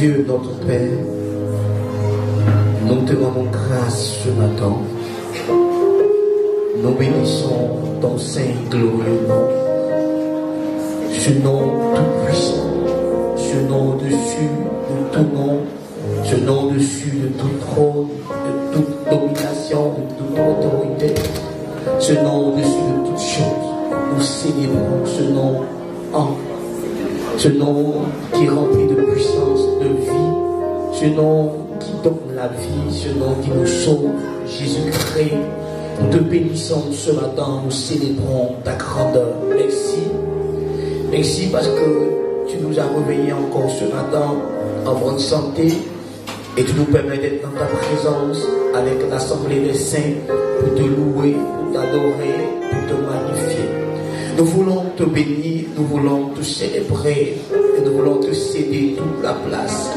Dieu, notre Père, nous te rendons grâce ce matin. Nous bénissons ton saint et glorieux nom, ce nom tout puissant, ce nom au-dessus de tout nom, ce nom au-dessus de tout trône, de toute domination, de toute autorité, ce nom au-dessus de toutes choses. Nous célébrons ce nom ce nom qui est rempli de puissance, de vie, ce nom qui donne la vie, ce nom qui nous sauve, Jésus-Christ. Nous te bénissons ce matin, nous célébrons ta grandeur. Merci. Merci parce que tu nous as réveillés encore ce matin en bonne santé et tu nous permets d'être dans ta présence avec l'assemblée des saints pour te louer, pour t'adorer, pour te magnifier. Nous voulons te bénir, nous voulons te célébrer et nous voulons te céder toute la place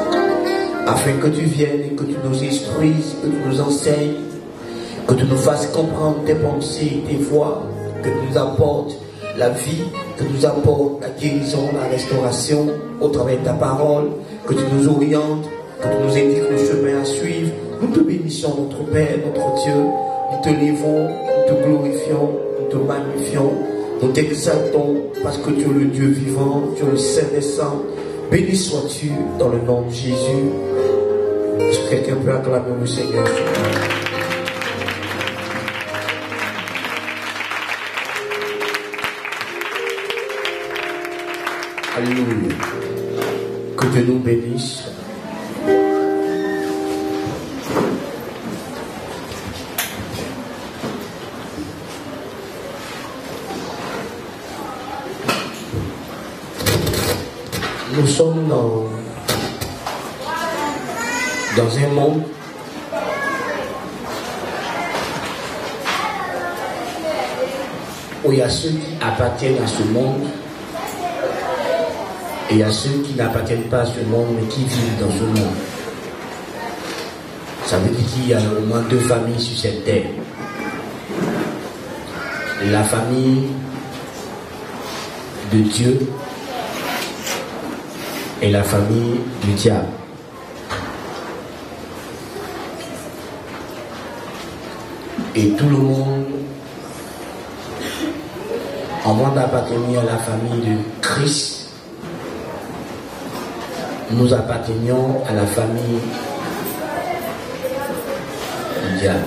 afin que tu viennes et que tu nous instruises, que tu nous enseignes, que tu nous fasses comprendre tes pensées, tes voies, que tu nous apportes la vie, que tu nous apportes la guérison, la restauration au travers de ta parole, que tu nous orientes, que tu nous indiques le chemin à suivre. Nous te bénissons, notre Père, notre Dieu. Nous te levons, nous te glorifions, nous te magnifions, nous t'exaltons parce que tu es le Dieu vivant, tu es le Saint des Saints. Béni sois-tu dans le nom de Jésus. Est-ce que quelqu'un peut acclamer le Seigneur? Alléluia. Que Dieu nous bénisse. Nous sommes dans un monde où il y a ceux qui appartiennent à ce monde et il y a ceux qui n'appartiennent pas à ce monde mais qui vivent dans ce monde. Ça veut dire qu'il y a au moins deux familles sur cette terre. La famille de Dieu et la famille du diable. Et tout le monde, en moins d'appartenir à la famille de Christ, nous appartenions à la famille du diable.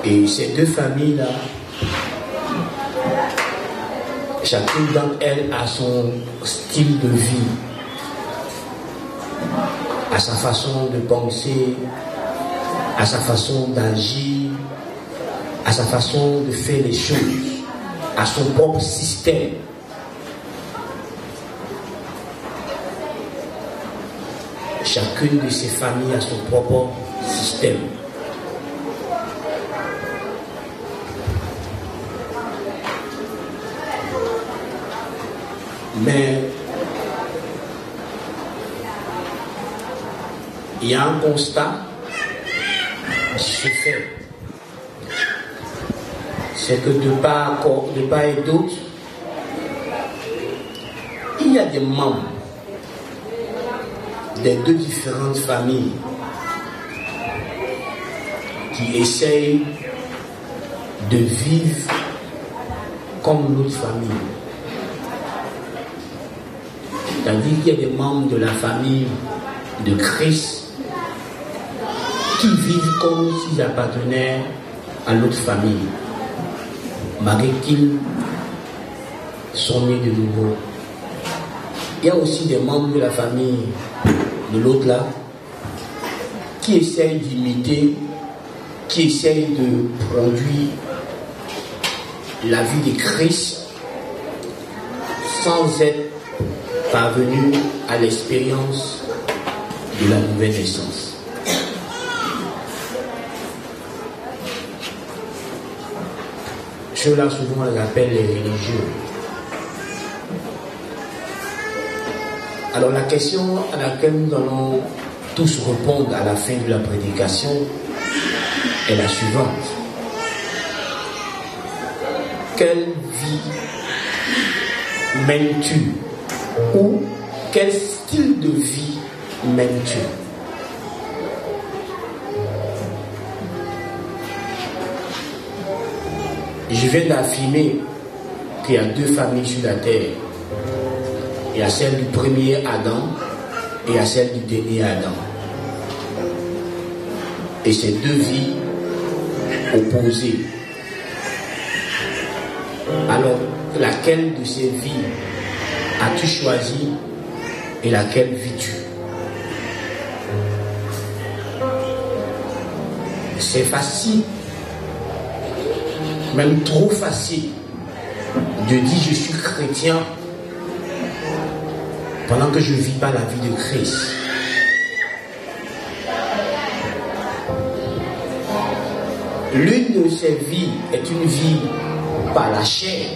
Et ces deux familles-là, chacune d'entre elles a son style de vie, à sa façon de penser, à sa façon d'agir, à sa façon de faire les choses, à son propre système. Chacune de ces familles a son propre système. Mais il y a un constat qui se fait. C'est que de part et d'autre, il y a des membres des deux différentes familles qui essayent de vivre comme l'autre famille. C'est-à-dire qu'il y a des membres de la famille de Christ qui vivent comme s'ils appartenaient à l'autre famille, malgré qu'ils sont nés de nouveau. Il y a aussi des membres de la famille de l'autre là qui essayent d'imiter, qui essayent de produire la vie de Christ sans être parvenu à l'expérience de la nouvelle naissance. Ceux-là, souvent, on les appelle les religieux. Alors, la question à laquelle nous allons tous répondre à la fin de la prédication est la suivante. quelle vie mènes-tu? Ou quel style de vie mènes-tu? Je viens d'affirmer qu'il y a deux familles sur la terre. Il y a celle du premier Adam et il y a celle du dernier Adam. Et ces deux vies opposées. Alors, laquelle de ces vies as-tu choisi et laquelle vis-tu? C'est facile, même trop facile, de dire je suis chrétien pendant que je ne vis pas la vie de Christ. L'une de ces vies est une vie par la chair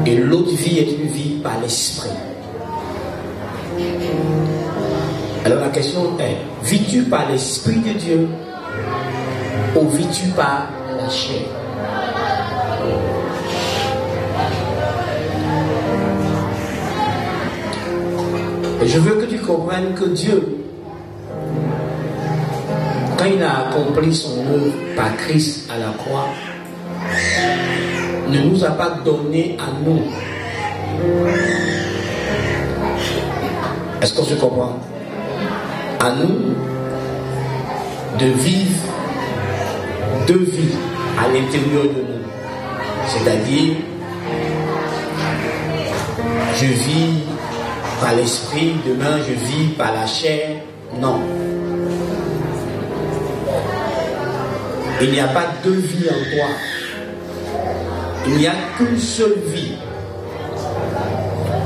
et l'autre vie est une vie par l'esprit. Alors la question est, vis-tu par l'esprit de Dieu ou vis-tu par la chair? Et je veux que tu comprennes que Dieu, quand il a accompli son œuvre par Christ à la croix, ne nous a pas donné à nous. Est-ce qu'on se comprend? À nous de vivre deux vies à l'intérieur de nous. C'est-à-dire, je vis par l'esprit, demain je vis par la chair. Non. Il n'y a pas deux vies en toi. Il n'y a qu'une seule vie.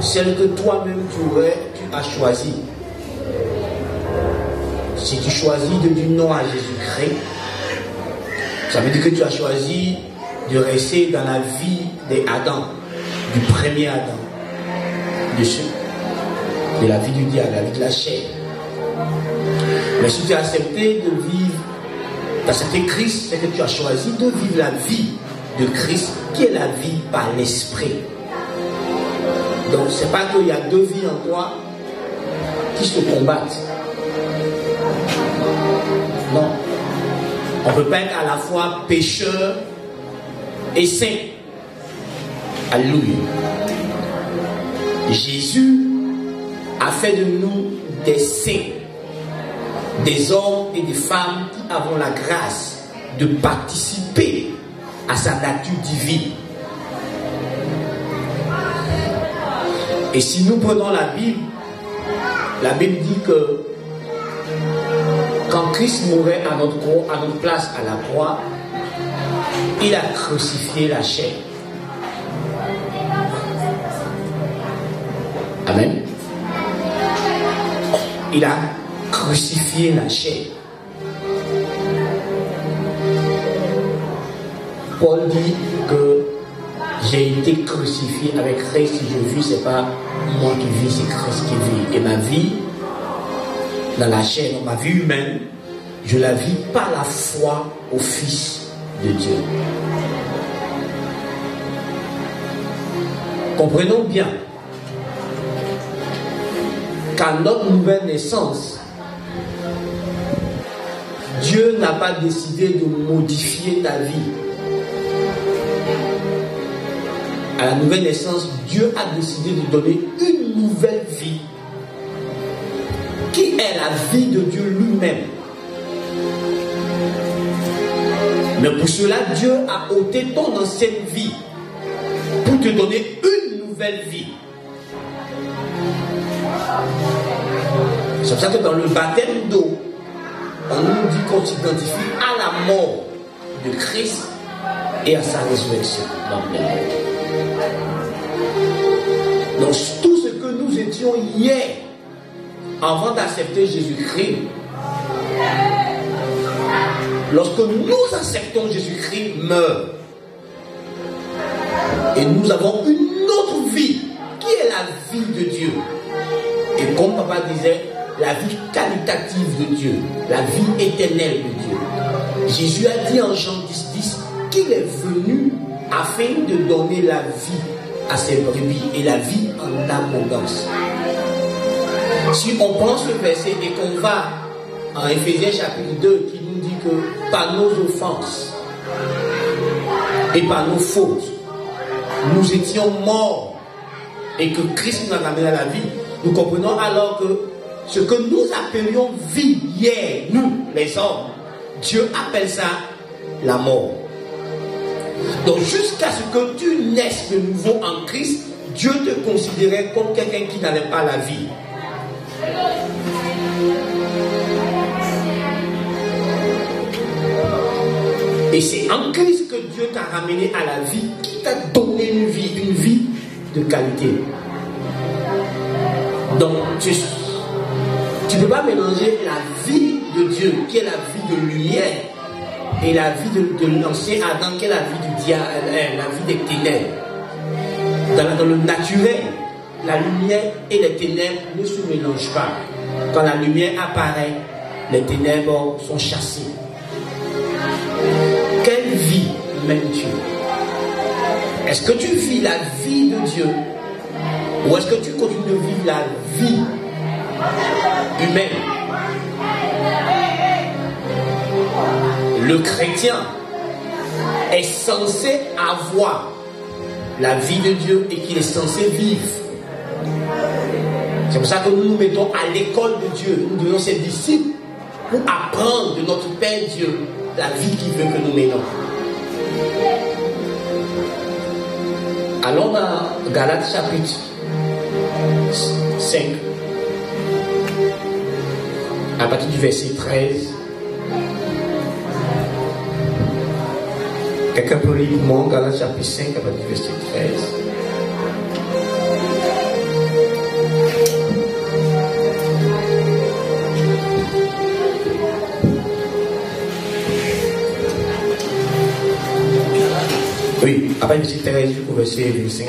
Celle que toi-même tu as choisie. Si tu choisis de dire non à Jésus-Christ, ça veut dire que tu as choisi de rester dans la vie d'Adam, du premier Adam, de la vie du diable, la vie de la chair. Mais si tu as accepté de vivre, d'accepter Christ, c'est que tu as choisi de vivre la vie de Christ, qui est la vie par l'esprit. Donc c'est pas qu'il y a deux vies en toi qui se combattent. Non. On ne peut pas être à la fois pécheur et saint. Alléluia. Jésus a fait de nous des saints, des hommes et des femmes qui avons la grâce de participer à sa nature divine. Et si nous prenons la Bible dit que quand Christ mourait à notre place à la croix, il a crucifié la chair. Amen. Il a crucifié la chair. Paul dit que j'ai été crucifié avec Christ. Si je vis, c'est pas moi qui vis, c'est Christ qui vit. Et ma vie dans la chair, dans ma vie humaine, je la vis par la foi au Fils de Dieu. Comprenons bien qu'à notre nouvelle naissance, Dieu n'a pas décidé de modifier ta vie. À la nouvelle naissance, Dieu a décidé de donner une nouvelle vie qui est la vie de Dieu lui-même. Mais pour cela, Dieu a ôté ton ancienne vie pour te donner une nouvelle vie. C'est pour ça que dans le baptême d'eau, on nous dit qu'on s'identifie à la mort de Christ et à sa résurrection. Donc tout ce que nous étions hier, avant d'accepter Jésus-Christ, lorsque nous acceptons Jésus-Christ, meurt. Et nous avons une autre vie, qui est la vie de Dieu. Et comme papa disait, la vie qualitative de Dieu, la vie éternelle de Dieu. Jésus a dit en Jean 10:10 qu'il est venu afin de donner la vie à ses brebis et la vie en abondance. Si on prend ce verset et qu'on va en Éphésiens chapitre 2 qui nous dit que par nos offenses et par nos fautes, nous étions morts et que Christ nous a ramené à la vie, nous comprenons alors que ce que nous appelions vie hier, nous les hommes, Dieu appelle ça la mort. Donc jusqu'à ce que tu naisses de nouveau en Christ, Dieu te considérait comme quelqu'un qui n'avait pas la vie. Et c'est en Christ que Dieu t'a ramené à la vie, qui t'a donné une vie de qualité. Donc tu ne peux pas mélanger la vie de Dieu, qui est la vie de lumière, et la vie de l'ancien Adam, qui est la vie du diable, la vie des ténèbres. Dans le naturel, la lumière et les ténèbres ne se mélangent pas. Quand la lumière apparaît, les ténèbres sont chassées. Quelle vie mènes-tu? Est-ce que tu vis la vie de Dieu, ou est-ce que tu continues de vivre la vie humaine? Le chrétien est censé avoir la vie de Dieu et qu'il est censé vivre. C'est pour ça que nous nous mettons à l'école de Dieu. Nous devenons ses disciples pour apprendre de notre Père Dieu la vie qu'il veut que nous menions. Allons dans Galates chapitre 5, à partir du verset 13. Quelqu'un peut lire moi, Galates chapitre 5, à partir du verset 13. Oui, après le verset 13 jusqu'au verset 25.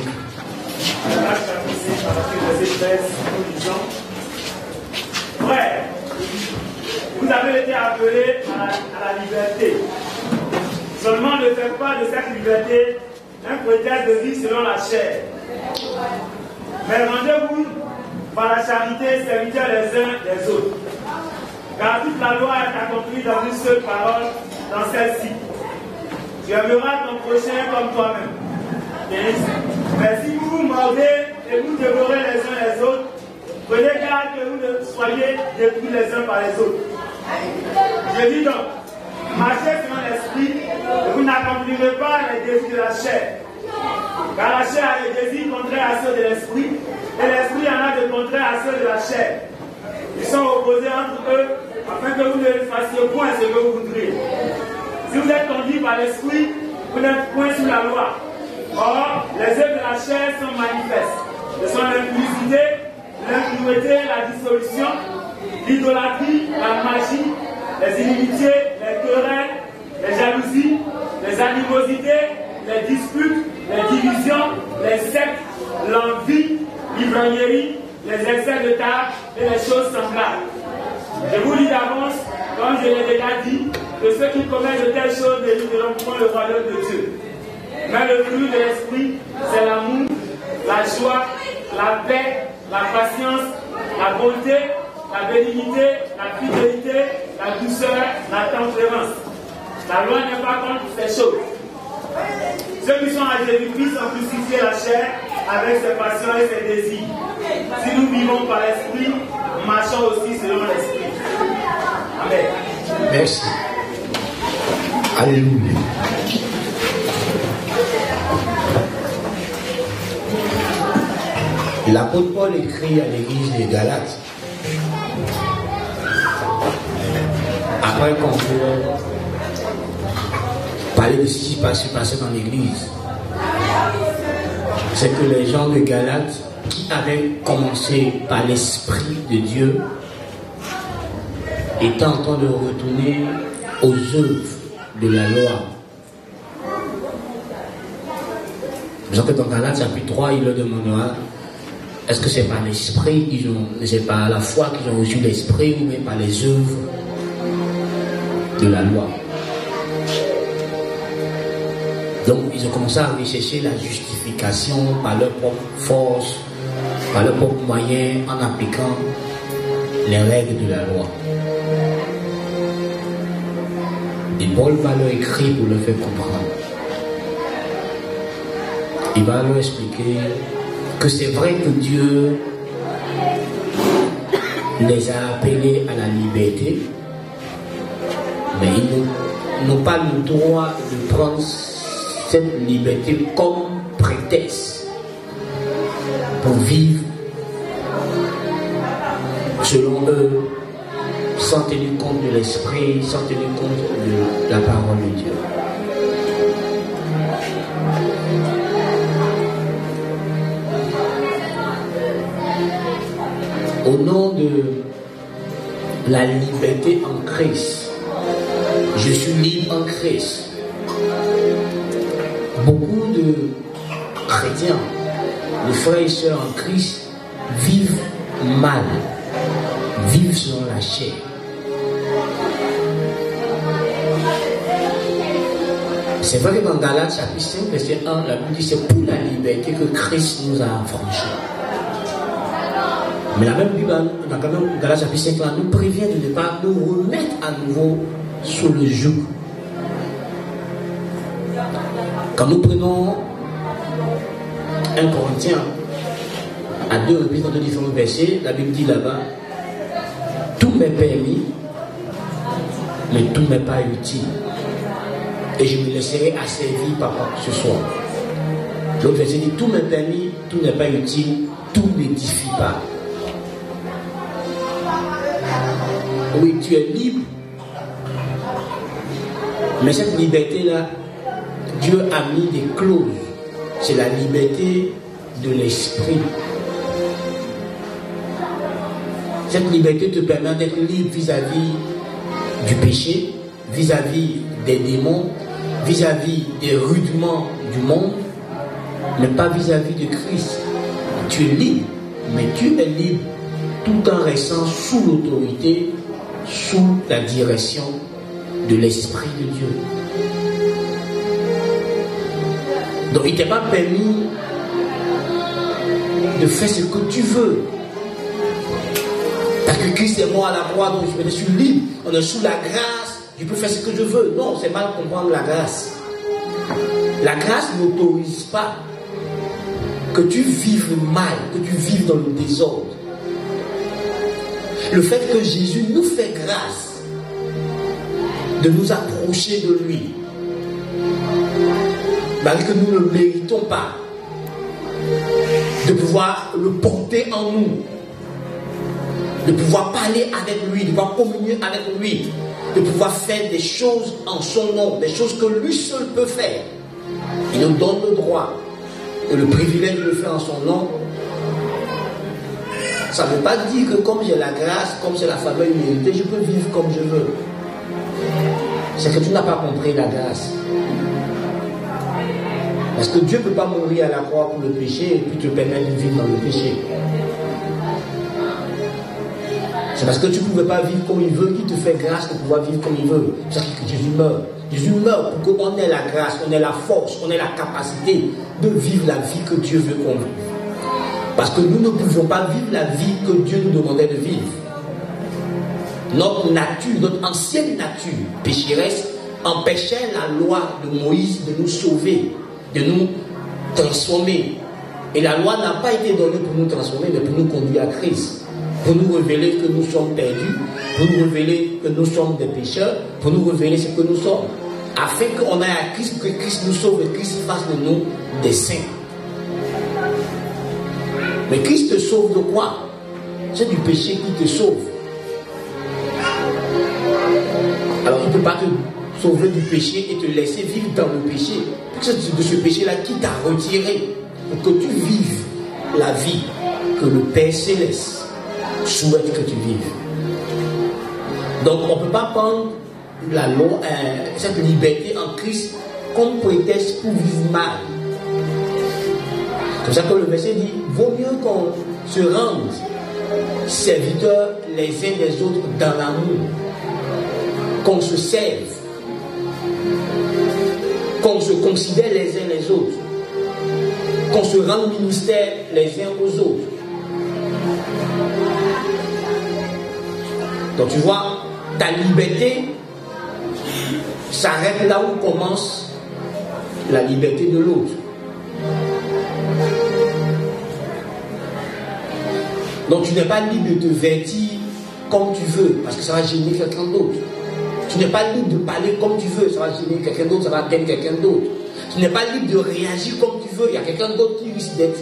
Frère, vous avez été appelés à la liberté. Seulement ne faites pas de cette liberté un prétexte de vie selon la chair. Mais rendez-vous par la charité serviteurs les uns des autres. Car toute la loi est accomplie dans une seule parole, dans celle-ci. Tu aimeras ton prochain comme toi-même. Mais si vous vous mordez et vous dévorez les uns les autres, prenez garde que vous ne soyez détruits les uns par les autres. Je dis donc, marchez selon l'esprit et vous n'accomplirez pas les désirs de la chair. Car la chair a des désirs contraires à ceux de l'esprit et l'esprit en a de contraires à ceux de la chair. Ils sont opposés entre eux afin que vous ne fassiez point ce que vous voudriez. Si vous êtes conduits par l'esprit, vous n'êtes point sous la loi. Or, les œuvres de la chair sont manifestes. Ce sont l'impudicité, l'impureté, la dissolution, l'idolâtrie, la magie, les inimitiés, les querelles, les jalousies, les animosités, les disputes, les divisions, les sectes, l'envie, l'ivrognerie, les excès de table et les choses semblables. Je vous dis d'avance, comme je l'ai déjà dit, que ceux qui commettent de telles choses n'hériteront point le royaume de Dieu. Mais le fruit de l'esprit, c'est l'amour, la joie, la paix, la patience, la bonté, la bénignité, la fidélité, la douceur, la tempérance. La loi n'est pas contre ces choses. Ceux qui sont à Jésus-Christ ont crucifié la chair avec ses passions et ses désirs. Si nous vivons par l'esprit, marchons aussi selon l'esprit. Amen. Merci. Alléluia. L'apôtre Paul écrit à l'église des Galates. Après qu'on peut parler de ce qui passait dans l'église, c'est que les gens de Galates qui avaient commencé par l'Esprit de Dieu étaient en train de retourner aux œuvres de la loi. Vous savez que dans Galates chapitre 3, il leur demandera, est-ce que c'est par l'Esprit qu'ils ont, c'est par la foi qu'ils ont reçu l'Esprit ou bien par les œuvres de la loi? Donc ils ont commencé à rechercher la justification par leur propre force, par leurs propres moyens, en appliquant les règles de la loi. Et Paul va leur écrire pour leur faire comprendre. Il va leur expliquer que c'est vrai que Dieu les a appelés à la liberté, mais ils n'ont pas le droit de prendre cette liberté comme prétexte pour vivre selon eux, sans tenir compte de l'esprit, sans tenir compte de la parole de Dieu. Au nom de la liberté en Christ, je suis libre en Christ. Beaucoup de chrétiens, de frères et sœurs en Christ, vivent mal, vivent selon la chair. C'est vrai que dans Galates chapitre 5, verset 1, la Bible dit c'est pour la liberté que Christ nous a affranchis. Mais la même Bible, dans Galates chapitre 5, nous prévient de ne pas nous remettre à nouveau sous le joug. Quand nous prenons 1 Corinthiens, à deux reprises dans deux différents versets, la Bible dit là-bas, tout m'est permis, mais tout m'est pas utile. Et je me laisserai asservir par ce soir. L'autre verset dit, tout m'est permis, tout n'est pas utile, tout n'édifie pas. Oui, tu es libre. Mais cette liberté-là, Dieu a mis des clauses. C'est la liberté de l'esprit. Cette liberté te permet d'être libre vis-à-vis du péché, vis-à-vis des démons, vis-à-vis des rudiments du monde, mais pas vis-à-vis de Christ. Tu es libre, mais tu es libre tout en restant sous l'autorité, sous la direction de l'Esprit de Dieu. Donc il ne t'est pas permis de faire ce que tu veux. Parce que Christ est mort à la croix, donc je suis libre, on est sous la grâce, je peux faire ce que je veux. Non, c'est mal comprendre la grâce. La grâce n'autorise pas que tu vives mal, que tu vives dans le désordre. Le fait que Jésus nous fait grâce de nous approcher de lui, malgré que nous ne le méritons pas, de pouvoir le porter en nous, de pouvoir parler avec lui, de pouvoir communier avec lui, de pouvoir faire des choses en son nom, des choses que lui seul peut faire. Il nous donne le droit et le privilège de le faire en son nom. Ça ne veut pas dire que comme j'ai la grâce, comme c'est la faveur imméritée, je peux vivre comme je veux. C'est que tu n'as pas compris la grâce. Parce que Dieu ne peut pas mourir à la croix pour le péché et puis te permettre de vivre dans le péché. C'est parce que tu ne pouvais pas vivre comme il veut qu'il te fait grâce de pouvoir vivre comme il veut. C'est pour ça que Jésus meurt. Jésus meurt pour qu'on ait la grâce, qu'on ait la force, qu'on ait la capacité de vivre la vie que Dieu veut qu'on vive. Parce que nous ne pouvions pas vivre la vie que Dieu nous demandait de vivre. Notre nature, notre ancienne nature pécheresse empêchait la loi de Moïse de nous sauver, de nous transformer. Et la loi n'a pas été donnée pour nous transformer, mais pour nous conduire à Christ. Pour nous révéler que nous sommes perdus, pour nous révéler que nous sommes des pécheurs, pour nous révéler ce que nous sommes. Afin qu'on aille à Christ, que Christ nous sauve et que Christ fasse de nous des saints. Mais Christ te sauve de quoi? C'est du péché qui te sauve. Alors il ne peut pas te sauver du péché et te laisser vivre dans le péché. C'est de ce péché-là qui t'a retiré pour que tu vives la vie que le Père Céleste souhaite que tu vives. Donc on ne peut pas prendre la loi, cette liberté en Christ comme prétexte pour vivre mal. C'est pour ça que le verset dit, vaut mieux qu'on se rende serviteurs les uns des autres dans l'amour, qu'on se serve. qu'on se considère les uns les autres, qu'on se rende ministère les uns aux autres. Donc tu vois, ta liberté s'arrête là où commence la liberté de l'autre. Donc tu n'es pas libre de te vêtir comme tu veux, parce que ça va gêner quelqu'un d'autre. Tu n'es pas libre de parler comme tu veux, ça va gêner quelqu'un d'autre, ça va atteindre quelqu'un d'autre. Tu n'es pas libre de réagir comme tu veux, il y a quelqu'un d'autre qui risque d'être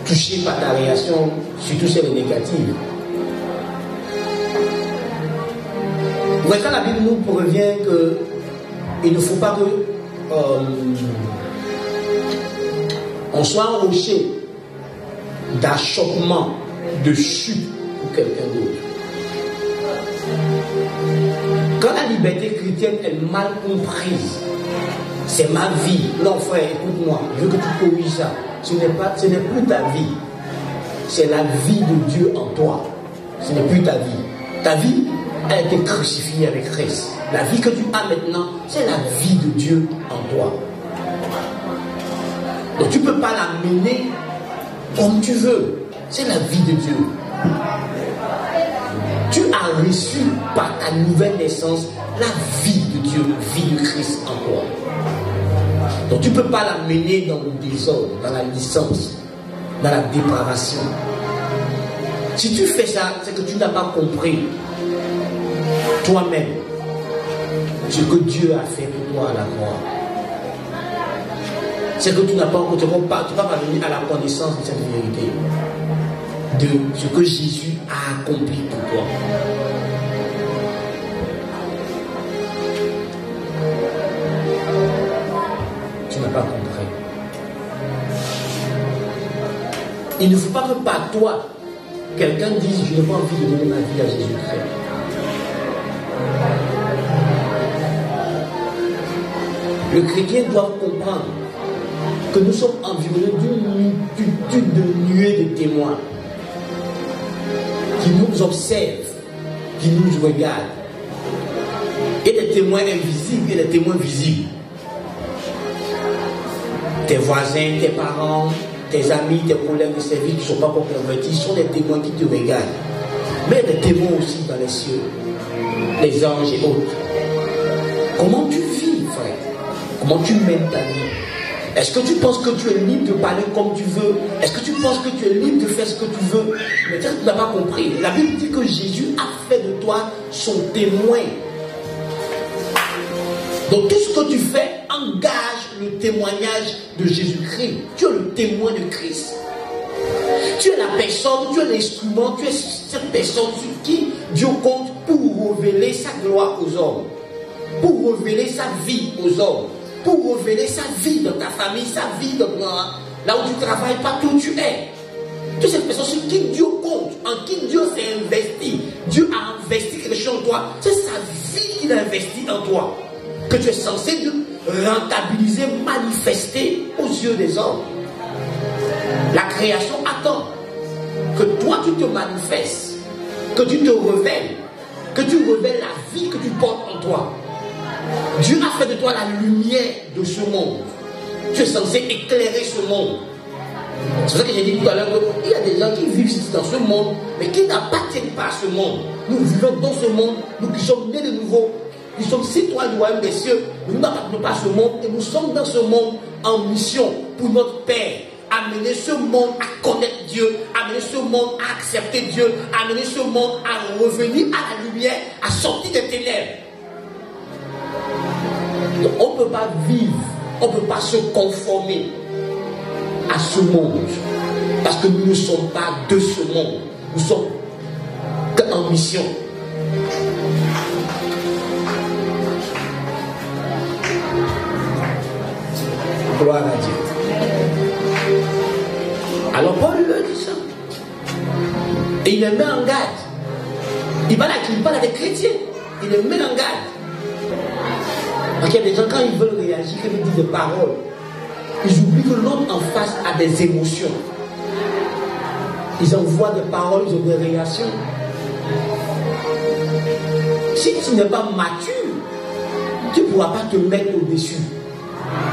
touché par ta réaction, surtout si elle est négative. Vous voyez, quand la Bible nous prévient qu'il ne faut pas que on soit un rocher d'achoppement, de chute pour quelqu'un d'autre. Quand la liberté chrétienne est mal comprise, c'est ma vie. Non frère, écoute-moi, je veux que tu corriges ça. Ce n'est plus ta vie. C'est la vie de Dieu en toi. Ce n'est plus ta vie. Ta vie a été crucifiée avec Christ. La vie que tu as maintenant, c'est la vie de Dieu en toi. Donc tu ne peux pas la mener comme tu veux. C'est la vie de Dieu. Tu as reçu par ta nouvelle naissance la vie de Dieu, la vie de Christ en toi. Donc tu ne peux pas la mener dans le désordre, dans la licence, dans la dépravation. Si tu fais ça, c'est que tu n'as pas compris toi-même ce que Dieu a fait pour toi à la croix. C'est que tu n'as pas encore, tu ne vas pas venir à la connaissance de cette vérité, de ce que Jésus a accompli pour toi. Tu n'as pas compris. Il ne faut pas que par toi, quelqu'un dise je n'ai pas envie de donner ma vie à Jésus-Christ. Le chrétien doit comprendre que nous sommes environnés d'une multitude de nuées de témoins qui nous observent, qui nous regardent. Et des témoins invisibles et des témoins visibles. Tes voisins, tes parents, tes amis, tes collègues de service qui ne sont pas encore convertis sont des témoins qui te regardent. Mais des témoins aussi dans les cieux, les anges et autres. Comment tu vis, frère? Comment tu mènes ta vie? Est-ce que tu penses que tu es libre de parler comme tu veux? Est-ce que tu penses que tu es libre de faire ce que tu veux? Mais tu n'as pas compris. La Bible dit que Jésus a fait de toi son témoin. Donc tout ce que tu fais engage le témoignage de Jésus-Christ. Tu es le témoin de Christ. Tu es la personne, tu es l'instrument, tu es cette personne sur qui Dieu compte pour révéler sa gloire aux hommes. Pour révéler sa vie aux hommes. Pour révéler sa vie dans ta famille, sa vie dans là où tu travailles, partout où tu es. Tu es cette personne sur qui Dieu compte, en qui Dieu s'est investi. Dieu a investi quelque chose en toi. C'est sa vie qu'il a investi en toi. Que tu es censé rentabiliser, manifester aux yeux des hommes. La création attend que toi tu te manifestes, que tu te révèles, que tu révèles la vie que tu portes en toi. Dieu a fait de toi la lumière de ce monde. Tu es censé éclairer ce monde. C'est pour ça que j'ai dit tout à l'heure qu'il y a des gens qui vivent dans ce monde, mais qui n'appartiennent pas à ce monde. Nous vivons dans ce monde, nous qui sommes nés de nouveau, nous sommes citoyens du royaume des cieux, mais nous n'appartenons pas à ce monde, et nous sommes dans ce monde en mission pour notre Père. Amener ce monde à connaître Dieu, amener ce monde à accepter Dieu, amener ce monde à revenir à la lumière, à sortir des ténèbres. Donc on ne peut pas vivre, on ne peut pas se conformer à ce monde, parce que nous ne sommes pas de ce monde, nous sommes en mission. Gloire à Dieu. Alors Paul lui dit ça. Et il les met en garde. Il parle à des chrétiens. Il les met en garde. Parce qu'il y a des gens, quand ils veulent réagir, quand ils disent des paroles, ils oublient que l'homme en face a des émotions. Ils envoient des paroles, ils ont des réactions. Si tu n'es pas mature, tu ne pourras pas te mettre au-dessus.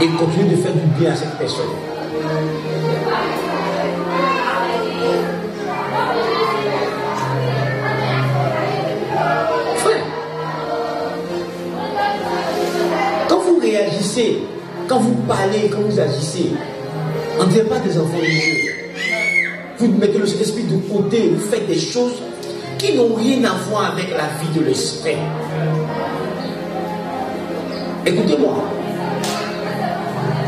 et continuer de faire du bien à cette personne. Frère, quand vous réagissez, quand vous parlez, quand vous agissez, on ne devient pas des enfants de Dieu. Vous mettez le Saint-Esprit de côté, vous faites des choses qui n'ont rien à voir avec la vie de l'esprit. Écoutez-moi,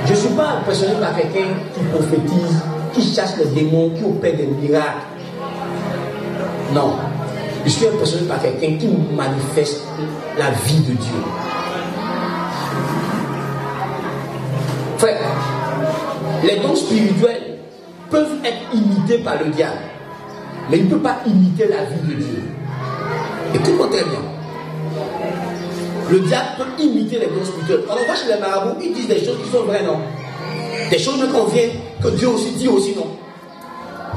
je ne suis pas impressionné par quelqu'un qui prophétise, qui chasse les démons, qui opère des miracles. Non, je suis impressionné par quelqu'un qui manifeste la vie de Dieu. Frère, les dons spirituels peuvent être imités par le diable, mais il ne peut pas imiter la vie de Dieu. Écoute-moi très bien. Le diable peut imiter les dons spirituels. Quand on va chez les marabouts, ils disent des choses qui sont vraies, non? Des choses ne conviennent, que Dieu aussi dit aussi, non?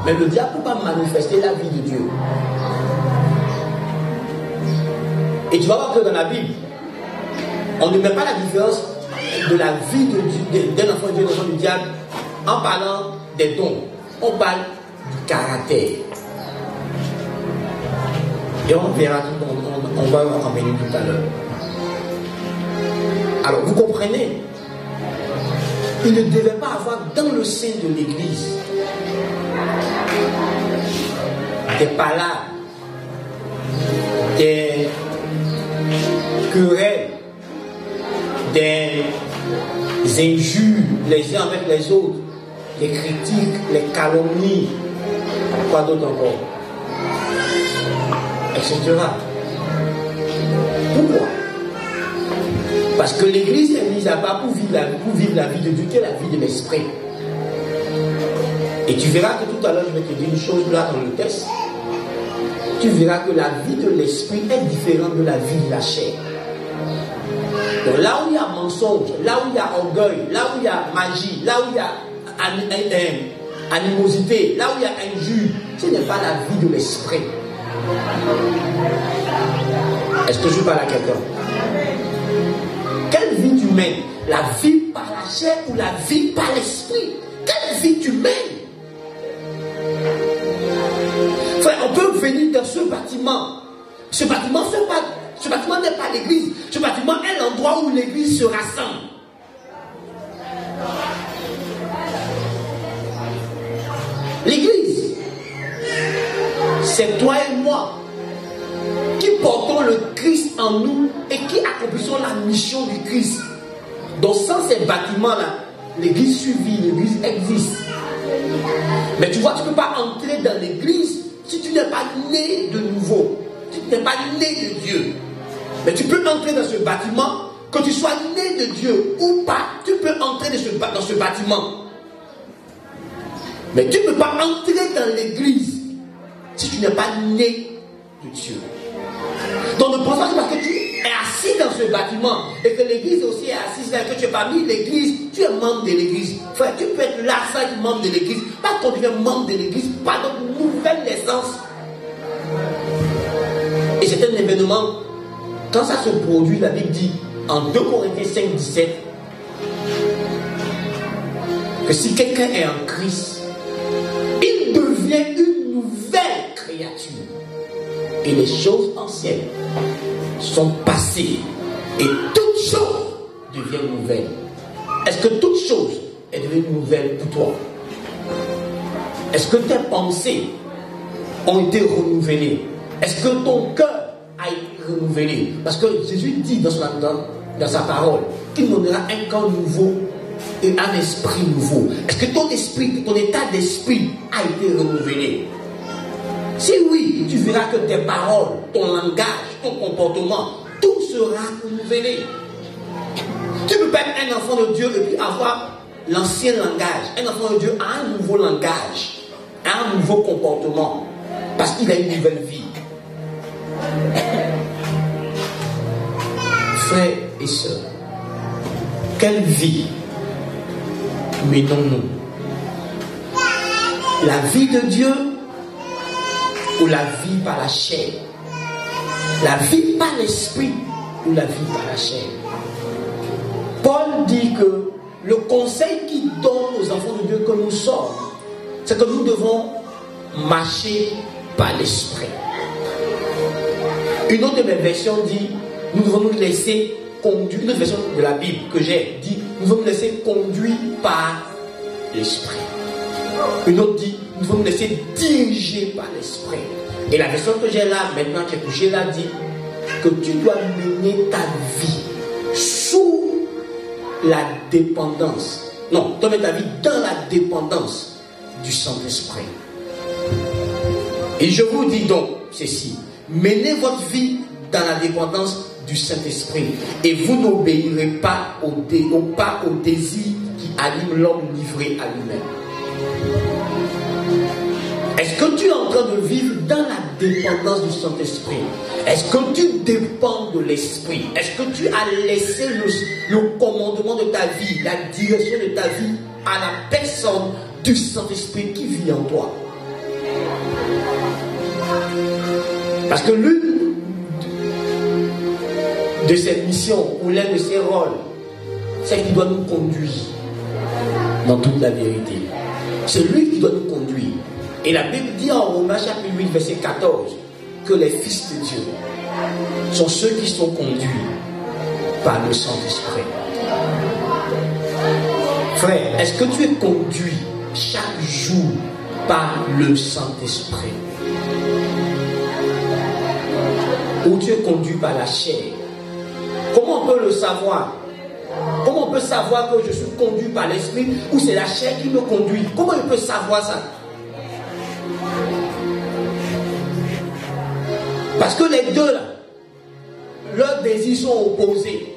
Mais le diable ne peut pas manifester la vie de Dieu. Et tu vas voir que dans la Bible, on ne met pas la différence de la vie d'un enfant de Dieu, d'un enfant du diable, en parlant des dons. On parle du caractère. Et on verra, on va en venir tout à l'heure. Alors, vous comprenez, il ne devait pas avoir dans le sein de l'Église des palabres, des querelles, des injures les uns avec les autres, les critiques, les calomnies, quoi d'autre encore, etc. Pourquoi? Parce que l'Église est mise à part pour vivre la vie de Dieu, qui est la vie de l'Esprit. Et tu verras que tout à l'heure, je vais te dire une chose là dans le texte. Tu verras que la vie de l'Esprit est différente de la vie de la chair. Donc là où il y a mensonge, là où il y a orgueil, là où il y a magie, là où il y a animosité, là où il y a injure, ce n'est pas la vie de l'Esprit. Est-ce que je parle à quelqu'un? Quelle vie tu mènes? La vie par la chair ou la vie par l'esprit? Quelle vie tu mènes? Frère, on peut venir dans ce bâtiment. Ce bâtiment n'est pas l'église. Ce bâtiment est l'endroit où l'église se rassemble. L'église, c'est toi et moi qui portons le Christ en nous et qui accomplissons la mission du Christ. Donc sans ces bâtiments-là, l'église survit, l'église existe. Mais tu vois, tu ne peux pas entrer dans l'église si tu n'es pas né de nouveau, si tu n'es pas né de Dieu. Mais tu peux entrer dans ce bâtiment, que tu sois né de Dieu ou pas, tu peux entrer dans ce bâtiment. Mais tu ne peux pas entrer dans l'église si tu n'es pas né de Dieu. Donc ne pense pas que parce que tu es assis dans ce bâtiment et que l'église aussi est assise là, que tu es parmi l'église, tu es membre de l'église. Frère, tu peux être là sans être membre de l'église, pas quand tu es membre de l'église, pas de nouvelle naissance. Et c'est un événement, quand ça se produit, la Bible dit en 2 Corinthiens 5, 17 que si quelqu'un est en Christ, il devient une nouvelle créature. Et les choses anciennes sont passées et toutes choses deviennent nouvelles. Est-ce que toute chose est devenue nouvelle pour toi? Est-ce que tes pensées ont été renouvelées? Est-ce que ton cœur a été renouvelé? Parce que Jésus dit dans sa parole qu'il donnera un corps nouveau et un esprit nouveau. Est-ce que ton esprit, ton état d'esprit a été renouvelé? Si oui, tu verras que tes paroles, ton langage, ton comportement, tout sera renouvelé. Tu ne peux pas être un enfant de Dieu et puis avoir l'ancien langage. Un enfant de Dieu a un nouveau langage, un nouveau comportement, parce qu'il a une nouvelle vie. Frères et sœurs, quelle vie menons-nous? La vie de Dieu ou la vie par la chair? La vie par l'esprit ou la vie par la chair? Paul dit que le conseil qu'il donne aux enfants de Dieu que nous sommes, c'est que nous devons marcher par l'esprit. Une autre de mes versions dit, nous devons nous laisser conduire. Une autre version de la Bible que j'ai dit, nous devons nous laisser conduire par l'esprit. Une autre dit, nous devons nous laisser diriger par l'esprit. Et la version que j'ai là, maintenant que j'ai touché là, dit que tu dois mener ta vie sous la dépendance. Non, tu dois mettre ta vie dans la dépendance du Saint-Esprit. Et je vous dis donc ceci, menez votre vie dans la dépendance du Saint-Esprit et vous n'obéirez pas au désir qui anime l'homme livré à lui-même. Est-ce que tu es en train de vivre dans la dépendance du Saint-Esprit? Est-ce que tu dépends de l'Esprit? Est-ce que tu as laissé le commandement de ta vie, la direction de ta vie à la personne du Saint-Esprit qui vit en toi? Parce que l'une de ses missions ou l'un de ses rôles, c'est qu'il doit nous conduire dans toute la vérité. C'est lui qui doit nous conduire. Et la Bible dit en Romains chapitre 8, verset 14, que les fils de Dieu sont ceux qui sont conduits par le Saint-Esprit. Frère, est-ce que tu es conduit chaque jour par le Saint-Esprit? Ou tu es conduit par la chair? Comment on peut le savoir? Comment on peut savoir que je suis conduit par l'Esprit ou c'est la chair qui me conduit? Comment on peut savoir ça? Parce que les deux là, leurs désirs sont opposés.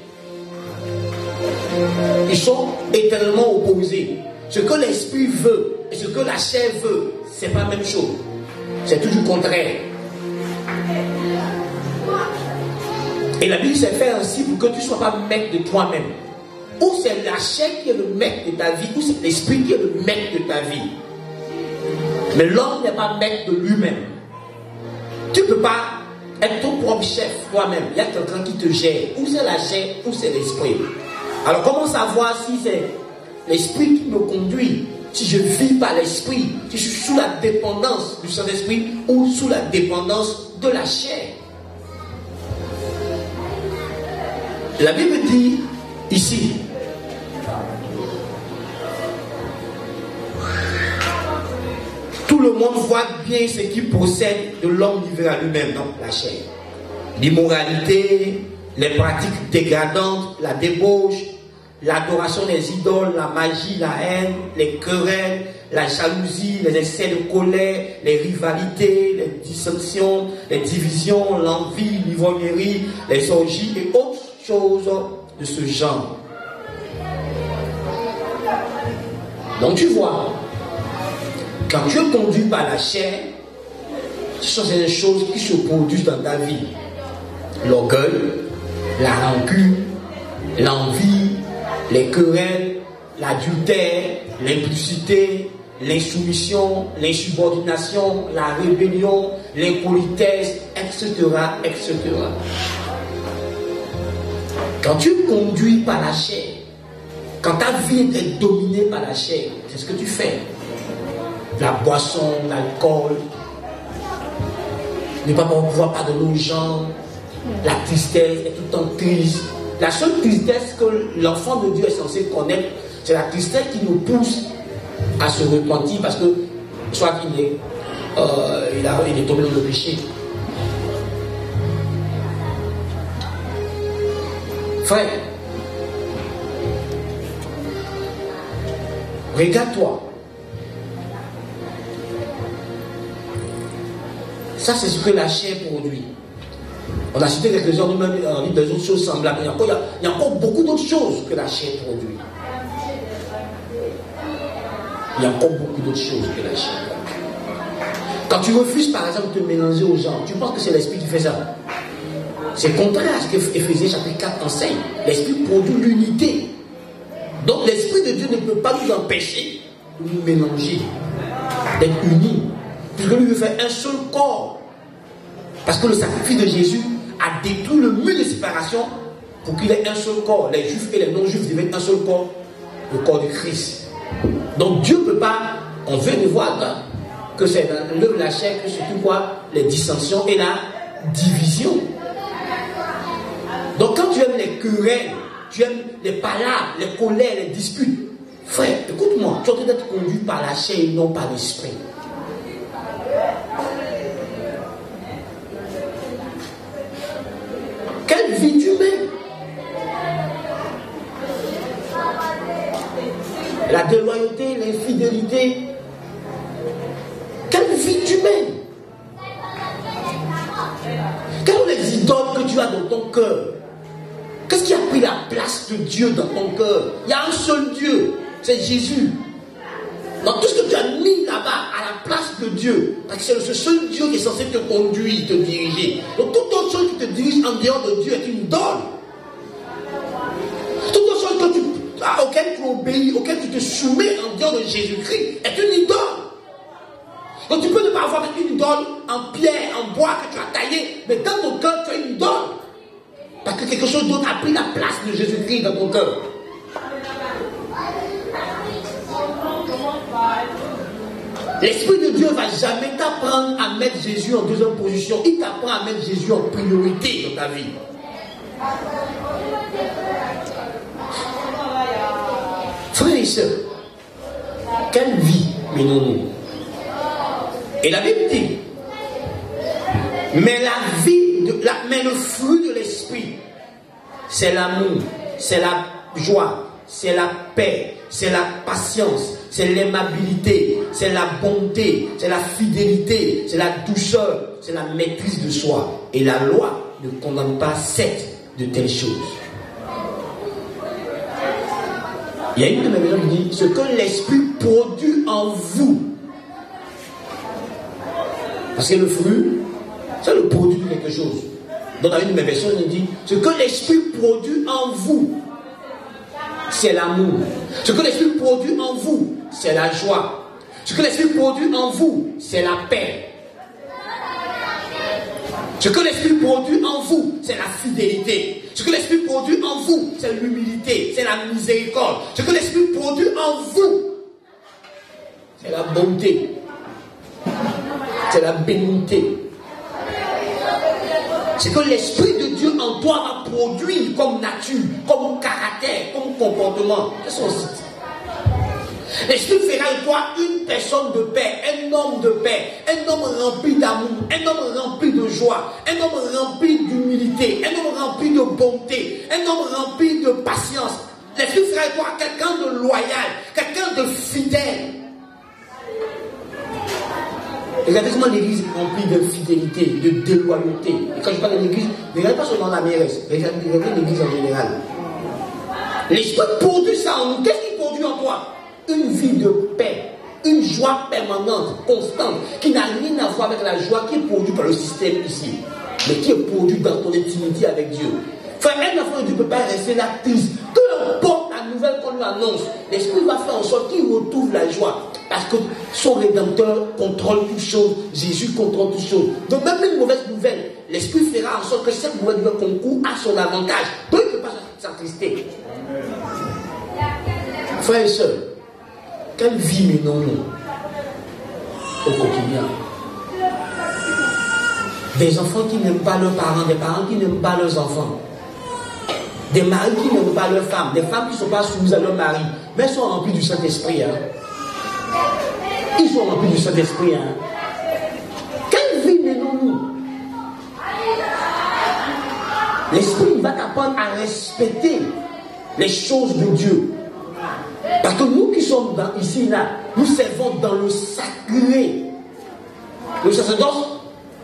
Ils sont éternellement opposés. Ce que l'esprit veut et ce que la chair veut, c'est pas la même chose. C'est tout du contraire. Et la Bible s'est fait ainsi pour que tu ne sois pas maître de toi-même. Ou c'est la chair qui est le maître de ta vie, ou c'est l'esprit qui est le maître de ta vie. Mais l'homme n'est pas maître de lui-même. Tu ne peux pas être ton propre chef toi-même. Il y a quelqu'un qui te gère. Ou c'est la chair, ou c'est l'esprit. Alors comment savoir si c'est l'esprit qui me conduit? Si je vis par l'esprit, si je suis sous la dépendance du Saint-Esprit ou sous la dépendance de la chair? La Bible dit ici, tout le monde voit bien ce qui procède de l'homme livré à lui-même, donc la chair. L'immoralité, les pratiques dégradantes, la débauche, l'adoration des idoles, la magie, la haine, les querelles, la jalousie, les excès de colère, les rivalités, les dissensions, les divisions, l'envie, l'ivrognerie, les orgies et autres choses de ce genre. Donc tu vois, quand tu es conduit par la chair, ce sont des choses qui se produisent dans ta vie. L'orgueil, la rancune, l'envie, les querelles, l'adultère, l'impudicité, l'insoumission, l'insubordination, la rébellion, l'impolitesse, etc., etc. Quand tu es conduit par la chair, quand ta vie est dominée par la chair, c'est ce que tu fais. La boisson, l'alcool, ne pas pouvoir pardonner aux gens, la tristesse, est tout le temps triste. La seule tristesse que l'enfant de Dieu est censé connaître, c'est la tristesse qui nous pousse à se repentir parce que soit qu'il est, il est tombé dans le péché. Frère, regarde-toi. Ça, c'est ce que la chair produit. On a cité quelques-uns, nous-mêmes, on dit des autres choses semblables. Il y a encore beaucoup d'autres choses que la chair produit. Il y a encore beaucoup d'autres choses que la chair produit. Quand tu refuses, par exemple, de te mélanger aux gens, tu penses que c'est l'esprit qui fait ça? C'est contraire à ce que Éphésiens chapitre 4 enseigne. L'esprit produit l'unité. Donc l'esprit de Dieu ne peut pas nous empêcher de nous mélanger, d'être unis. Puisque lui veut faire un seul corps. Parce que le sacrifice de Jésus a détruit le mur de séparation pour qu'il ait un seul corps. Les juifs et les non-juifs devaient un seul corps. le corps de Christ. Donc Dieu ne peut pas, on veut le voir que c'est dans l'œuvre de la chair que surtout quoi, les dissensions et la division. Donc quand tu aimes les querelles, tu aimes les palabres, les colères, les disputes, frère, écoute-moi, tu es en train d'être conduit par la chair et non par l'esprit. Quelle vie tu mènes? La déloyauté, l'infidélité. Quelle vie tu mènes? Quelles sont les idoles que tu as dans ton cœur? Qu'est-ce qui a pris la place de Dieu dans ton cœur? Il y a un seul Dieu, c'est Jésus. Donc tout ce que tu as mis là-bas à la place de Dieu, parce que c'est ce seul Dieu qui est censé te conduire, te diriger. Donc toute autre chose qui te dirige en dehors de Dieu est une idole. Toute autre chose auquel tu obéis, auquel tu te soumets en dehors de Jésus-Christ est une idole. Donc tu peux ne pas avoir une idole en pierre, en bois que tu as taillé, mais dans ton cœur tu as une idole. Parce que quelque chose d'autre a pris la place de Jésus-Christ dans ton cœur. L'Esprit de Dieu ne va jamais t'apprendre à mettre Jésus en deuxième position. Il t'apprend à mettre Jésus en priorité dans ta vie. Frères et sœurs, quelle vie menons-nous? Et la Bible dit, mais mais le fruit de l'Esprit, c'est l'amour, c'est la joie, c'est la paix, c'est la patience, c'est l'aimabilité, c'est la bonté, c'est la fidélité, c'est la douceur, c'est la maîtrise de soi. Et la loi ne condamne pas cette de telles choses. Il y a une de mes maisons qui dit, ce que l'Esprit produit en vous. Parce que le fruit, c'est le produit de quelque chose. Donc dans une de mes versions, il dit, ce que l'Esprit produit en vous, c'est l'amour. Ce que l'Esprit produit en vous, c'est la joie. Ce que l'Esprit produit en vous, c'est la paix. Ce que l'Esprit produit en vous, c'est la fidélité. Ce que l'Esprit produit en vous, c'est l'humilité, c'est la miséricorde. Ce que l'Esprit produit en vous, c'est la bonté, c'est la bénignité. C'est que l'Esprit de Dieu en toi va produire comme nature, comme caractère, comme comportement. Qu'est-ce qu'on cite? L'Esprit fera de toi une personne de paix, un homme de paix, un homme rempli d'amour, un homme rempli de joie, un homme rempli d'humilité, un homme rempli de bonté, un homme rempli de patience. L'Esprit fera de toi quelqu'un de loyal, quelqu'un de fidèle. Regardez comment l'église est remplie de fidélité, de déloyauté. Et quand je parle de l'église, ne regardez pas seulement la mairesse, regardez l'église en général. L'Esprit produit ça en nous. Qu'est-ce qu'il produit en toi? Une vie de paix, une joie permanente, constante, qui n'a rien à voir avec la joie qui est produite par le système ici, mais qui est produite dans ton intimité avec Dieu. Frère, un enfant de Dieu ne peut pas rester là triste. Peu importe la nouvelle qu'on lui annonce, l'Esprit va faire en sorte qu'il retrouve la joie. Parce que son Rédempteur contrôle toutes choses, Jésus contrôle toutes choses. Donc même une mauvaise nouvelle, l'Esprit fera en sorte que cette mauvaise nouvelle concourt à son avantage. Donc il ne peut pas s'attrister. Frères et sœurs, quelle vie menons-nous au quotidien? Des enfants qui n'aiment pas leurs parents, des parents qui n'aiment pas leurs enfants, des maris qui n'aiment pas leurs femmes, des femmes qui ne sont pas soumises à leur mari, mais elles sont remplies du Saint-Esprit. Ils sont remplis du Saint-Esprit. Quelle vie menons-nous? L'Esprit va t'apprendre à respecter les choses de Dieu. Parce que nous qui sommes ici, là, nous servons dans le sacré. Le sacerdoce,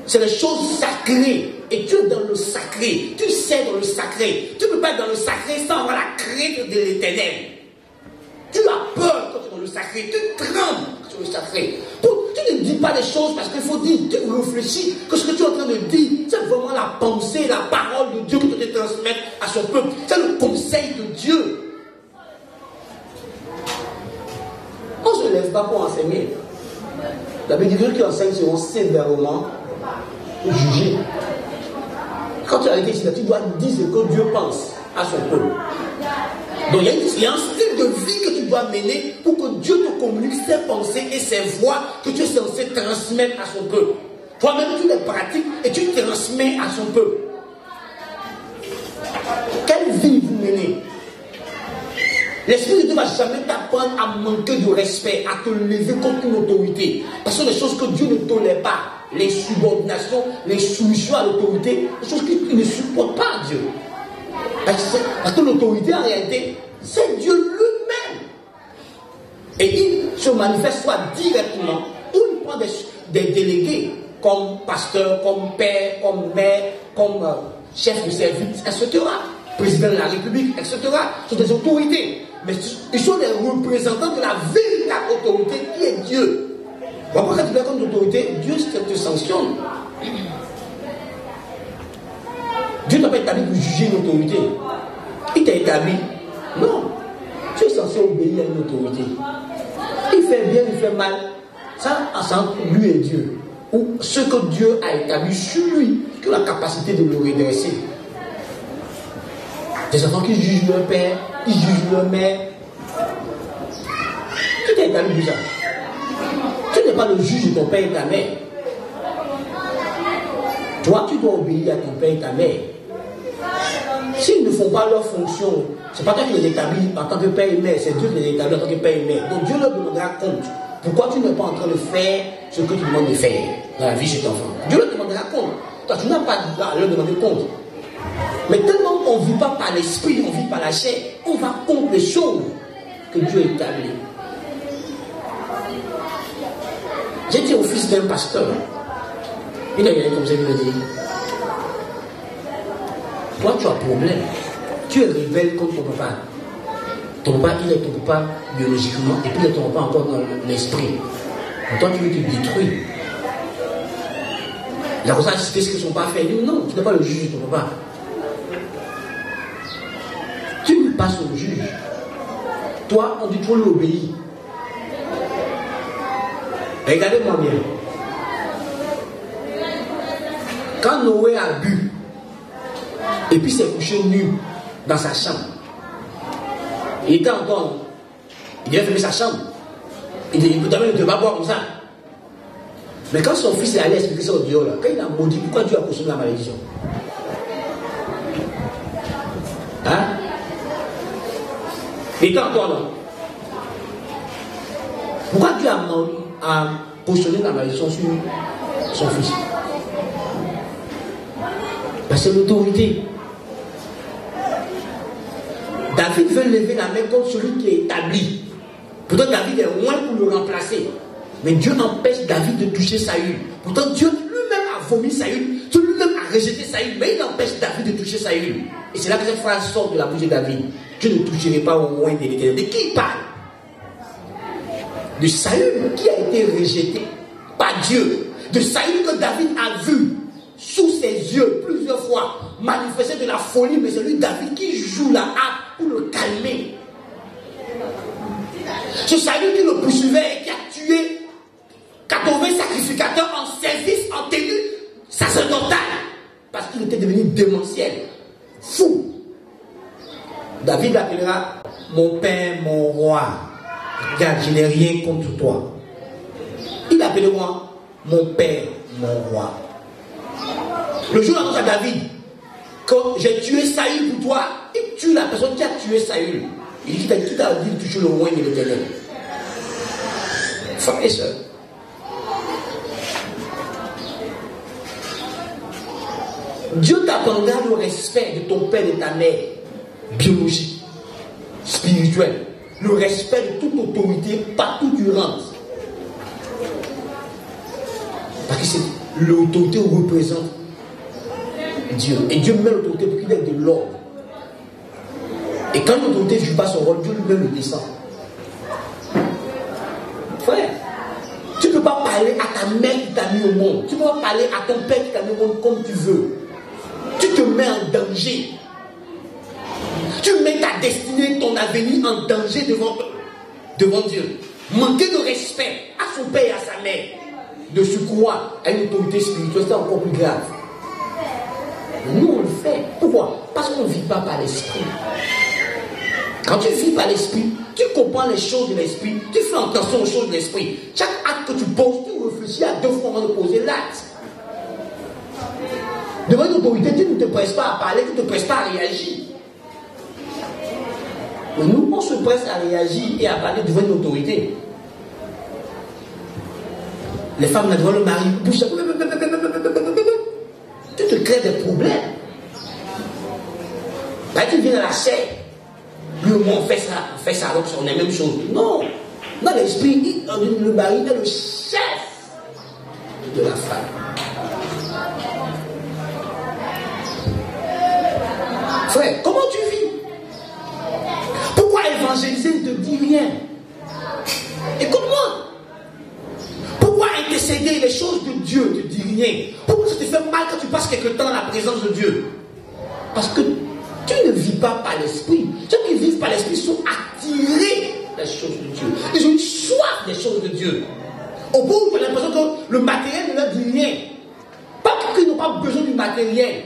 c'est les choses sacrées. Et tu es dans le sacré. Tu sais dans le sacré. Tu ne peux pas être dans le sacré sans avoir la crainte de l'Éternel. Tu as peur quand tu es dans le sacré. Tu trembles sur le sacré. Tu ne dis pas des choses parce qu'il faut dire. Tu réfléchis que ce que tu es en train de dire, c'est vraiment la pensée, la parole de Dieu que tu te transmets à son peuple. C'est le conseil de Dieu. On ne se lève pas pour enseigner. La Bible dit que ceux qui enseignent seront sévèrement jugés. Quand tu as été ici, tu dois dire ce que Dieu pense à son peuple. Donc il y a un style de vie que tu dois mener pour que Dieu te communique ses pensées et ses voix que tu es censé transmettre à son peuple. Toi-même, tu les pratiques et tu transmets à son peuple. Quelle vie vous menez? L'Esprit de Dieu ne va jamais t'apprendre à manquer de respect, à te lever contre une autorité. Parce que les choses que Dieu ne tolère pas, les subordinations, les soumissions à l'autorité, les choses qu'il ne supporte pas à Dieu. Parce que l'autorité, en réalité, c'est Dieu lui-même. Et il se manifeste soit directement, ou il prend des délégués, comme pasteur, comme père, comme mère, comme chef de service, etc. Président de la République, etc. Ce sont des autorités. Mais ils sont les représentants de la véritable autorité qui est Dieu. Pourquoi quand tu viens comme autorité, Dieu te sanctionne. Dieu n'a pas établi pour juger une autorité. Il t'a établi. Non. Tu es censé obéir à une autorité. Il fait bien, il fait mal. Ça, entre lui et Dieu. Ou ce que Dieu a établi sur lui, qui a la capacité de le redresser. Des enfants qui jugent leur père, qui jugent leur mère. Qui t'a établi ça? Tu n'es pas le juge de ton père et ta mère. Toi, tu dois obéir à ton père et ta mère. S'ils ne font pas leur fonction, c'est pas toi qui les établis en tant que père et mère, c'est Dieu qui les établit en tant que père et mère. Donc Dieu leur demandera compte. Pourquoi tu n'es pas en train de faire ce que tu demandes de faire dans la vie de cet enfant? Dieu leur demandera compte. Toi, tu n'as pas à leur demander compte. Mais tellement qu'on ne vit pas par l'esprit, on vit par la chair, on va contre les choses que Dieu a établies. J'ai dit au fils d'un pasteur, il a regardé comme ça, il m'a dit, toi tu as problème, tu es rebelle contre ton papa. Ton papa, il est ton papa biologiquement, et puis il est ton papa encore dans l'esprit. Toi tu veux te détruire. Il a commencé à citer ce que son papa fait. Il dit non, tu n'es pas le juge de ton papa. Tu n'es pas son juge. Toi, on dit trop lui obéir. Regardez-moi bien. Quand Noé a bu, et puis s'est couché nu dans sa chambre, il était encore, il devait fermer sa chambre. Il ne devait pas boire comme ça. Mais quand son fils est allé expliquer ça au Dieu, là, quand il a maudit, pourquoi Dieu a consommé la malédiction? Hein? Il était encore là. Pourquoi Dieu a cautionné la malédiction sur son fils? Parce que l'autorité. David veut lever la main contre celui qui est établi. Pourtant David est loin pour le remplacer. Mais Dieu empêche David de toucher Saül. Pourtant Dieu lui-même a vomi Saül. Dieu lui-même a rejeté Saül. Mais il empêche David de toucher Saül. Et c'est là que cette phrase sort de la bouche de David. Je ne toucherai pas au moins de l'Éternel. De qui il parle? De Saül qui a été rejeté par Dieu. De Saül que David a vu sous ses yeux plusieurs fois manifester de la folie. Mais c'est lui David qui joue la harpe pour le calmer. C'est Saül qui le poursuivait et qui a tué 80 sacrificateurs en service, en tenue sacerdotale. Parce qu'il était devenu démentiel. Fou. David appellera mon père, mon roi. Regarde, je n'ai rien contre toi. Il appellera mon père, mon roi. Le jour où à David, quand j'ai tué Saül pour toi, il tue la personne qui a tué Saül. Il dit qu'il t'a dit de toucher le roi de l'Éternel. Frères et sœurs, Dieu t'apprendra le respect de ton père et de ta mère, biologique, spirituel, le respect de toute autorité partout où tu rentres. Parce que l'autorité représente Dieu. Et Dieu met l'autorité pour qu'il ait de l'ordre. Et quand l'autorité ne joue pas son rôle, Dieu lui-même le descend. Frère, tu ne peux pas parler à ta mère qui t'a mis au monde. Tu ne peux pas parler à ton père qui t'a mis au monde comme tu veux. Tu te mets en danger. Tu mets ta destinée, ton avenir en danger devant Dieu. Manquer de respect à son père et à sa mère, de surcroît à une autorité spirituelle, c'est encore plus grave. Nous, on le fait. Pourquoi? Parce qu'on ne vit pas par l'esprit. Quand tu vis par l'esprit, tu comprends les choses de l'esprit, tu fais attention aux choses de l'esprit. Chaque acte que tu poses, tu réfléchis à 2 fois avant de poser l'acte. Devant une autorité, tu ne te presses pas à parler, tu ne te presses pas à réagir. Mais nous, on se presse à réagir et à parler devant une autorité. Les femmes devant le mari, tu te crées des problèmes. Bah, tu viens dans la chair. Lui, moi, on fait ça, donc on est la même chose. Non. Dans l'esprit, le mari est le chef de la femme. Frère, comment tu vis? Pourquoi évangéliser ne te dit rien? Écoute-moi. Pourquoi intercéder les choses de Dieu ne te dit rien? Pourquoi ça te fait mal quand tu passes quelque temps dans la présence de Dieu? Parce que tu ne vis pas par l'esprit. Ceux qui vivent par l'esprit sont attirés des choses de Dieu. Ils ont une soif des choses de Dieu. Au bout, tu as l'impression que le matériel ne leur dit rien. Pas qu'ils n'ont pas besoin du matériel.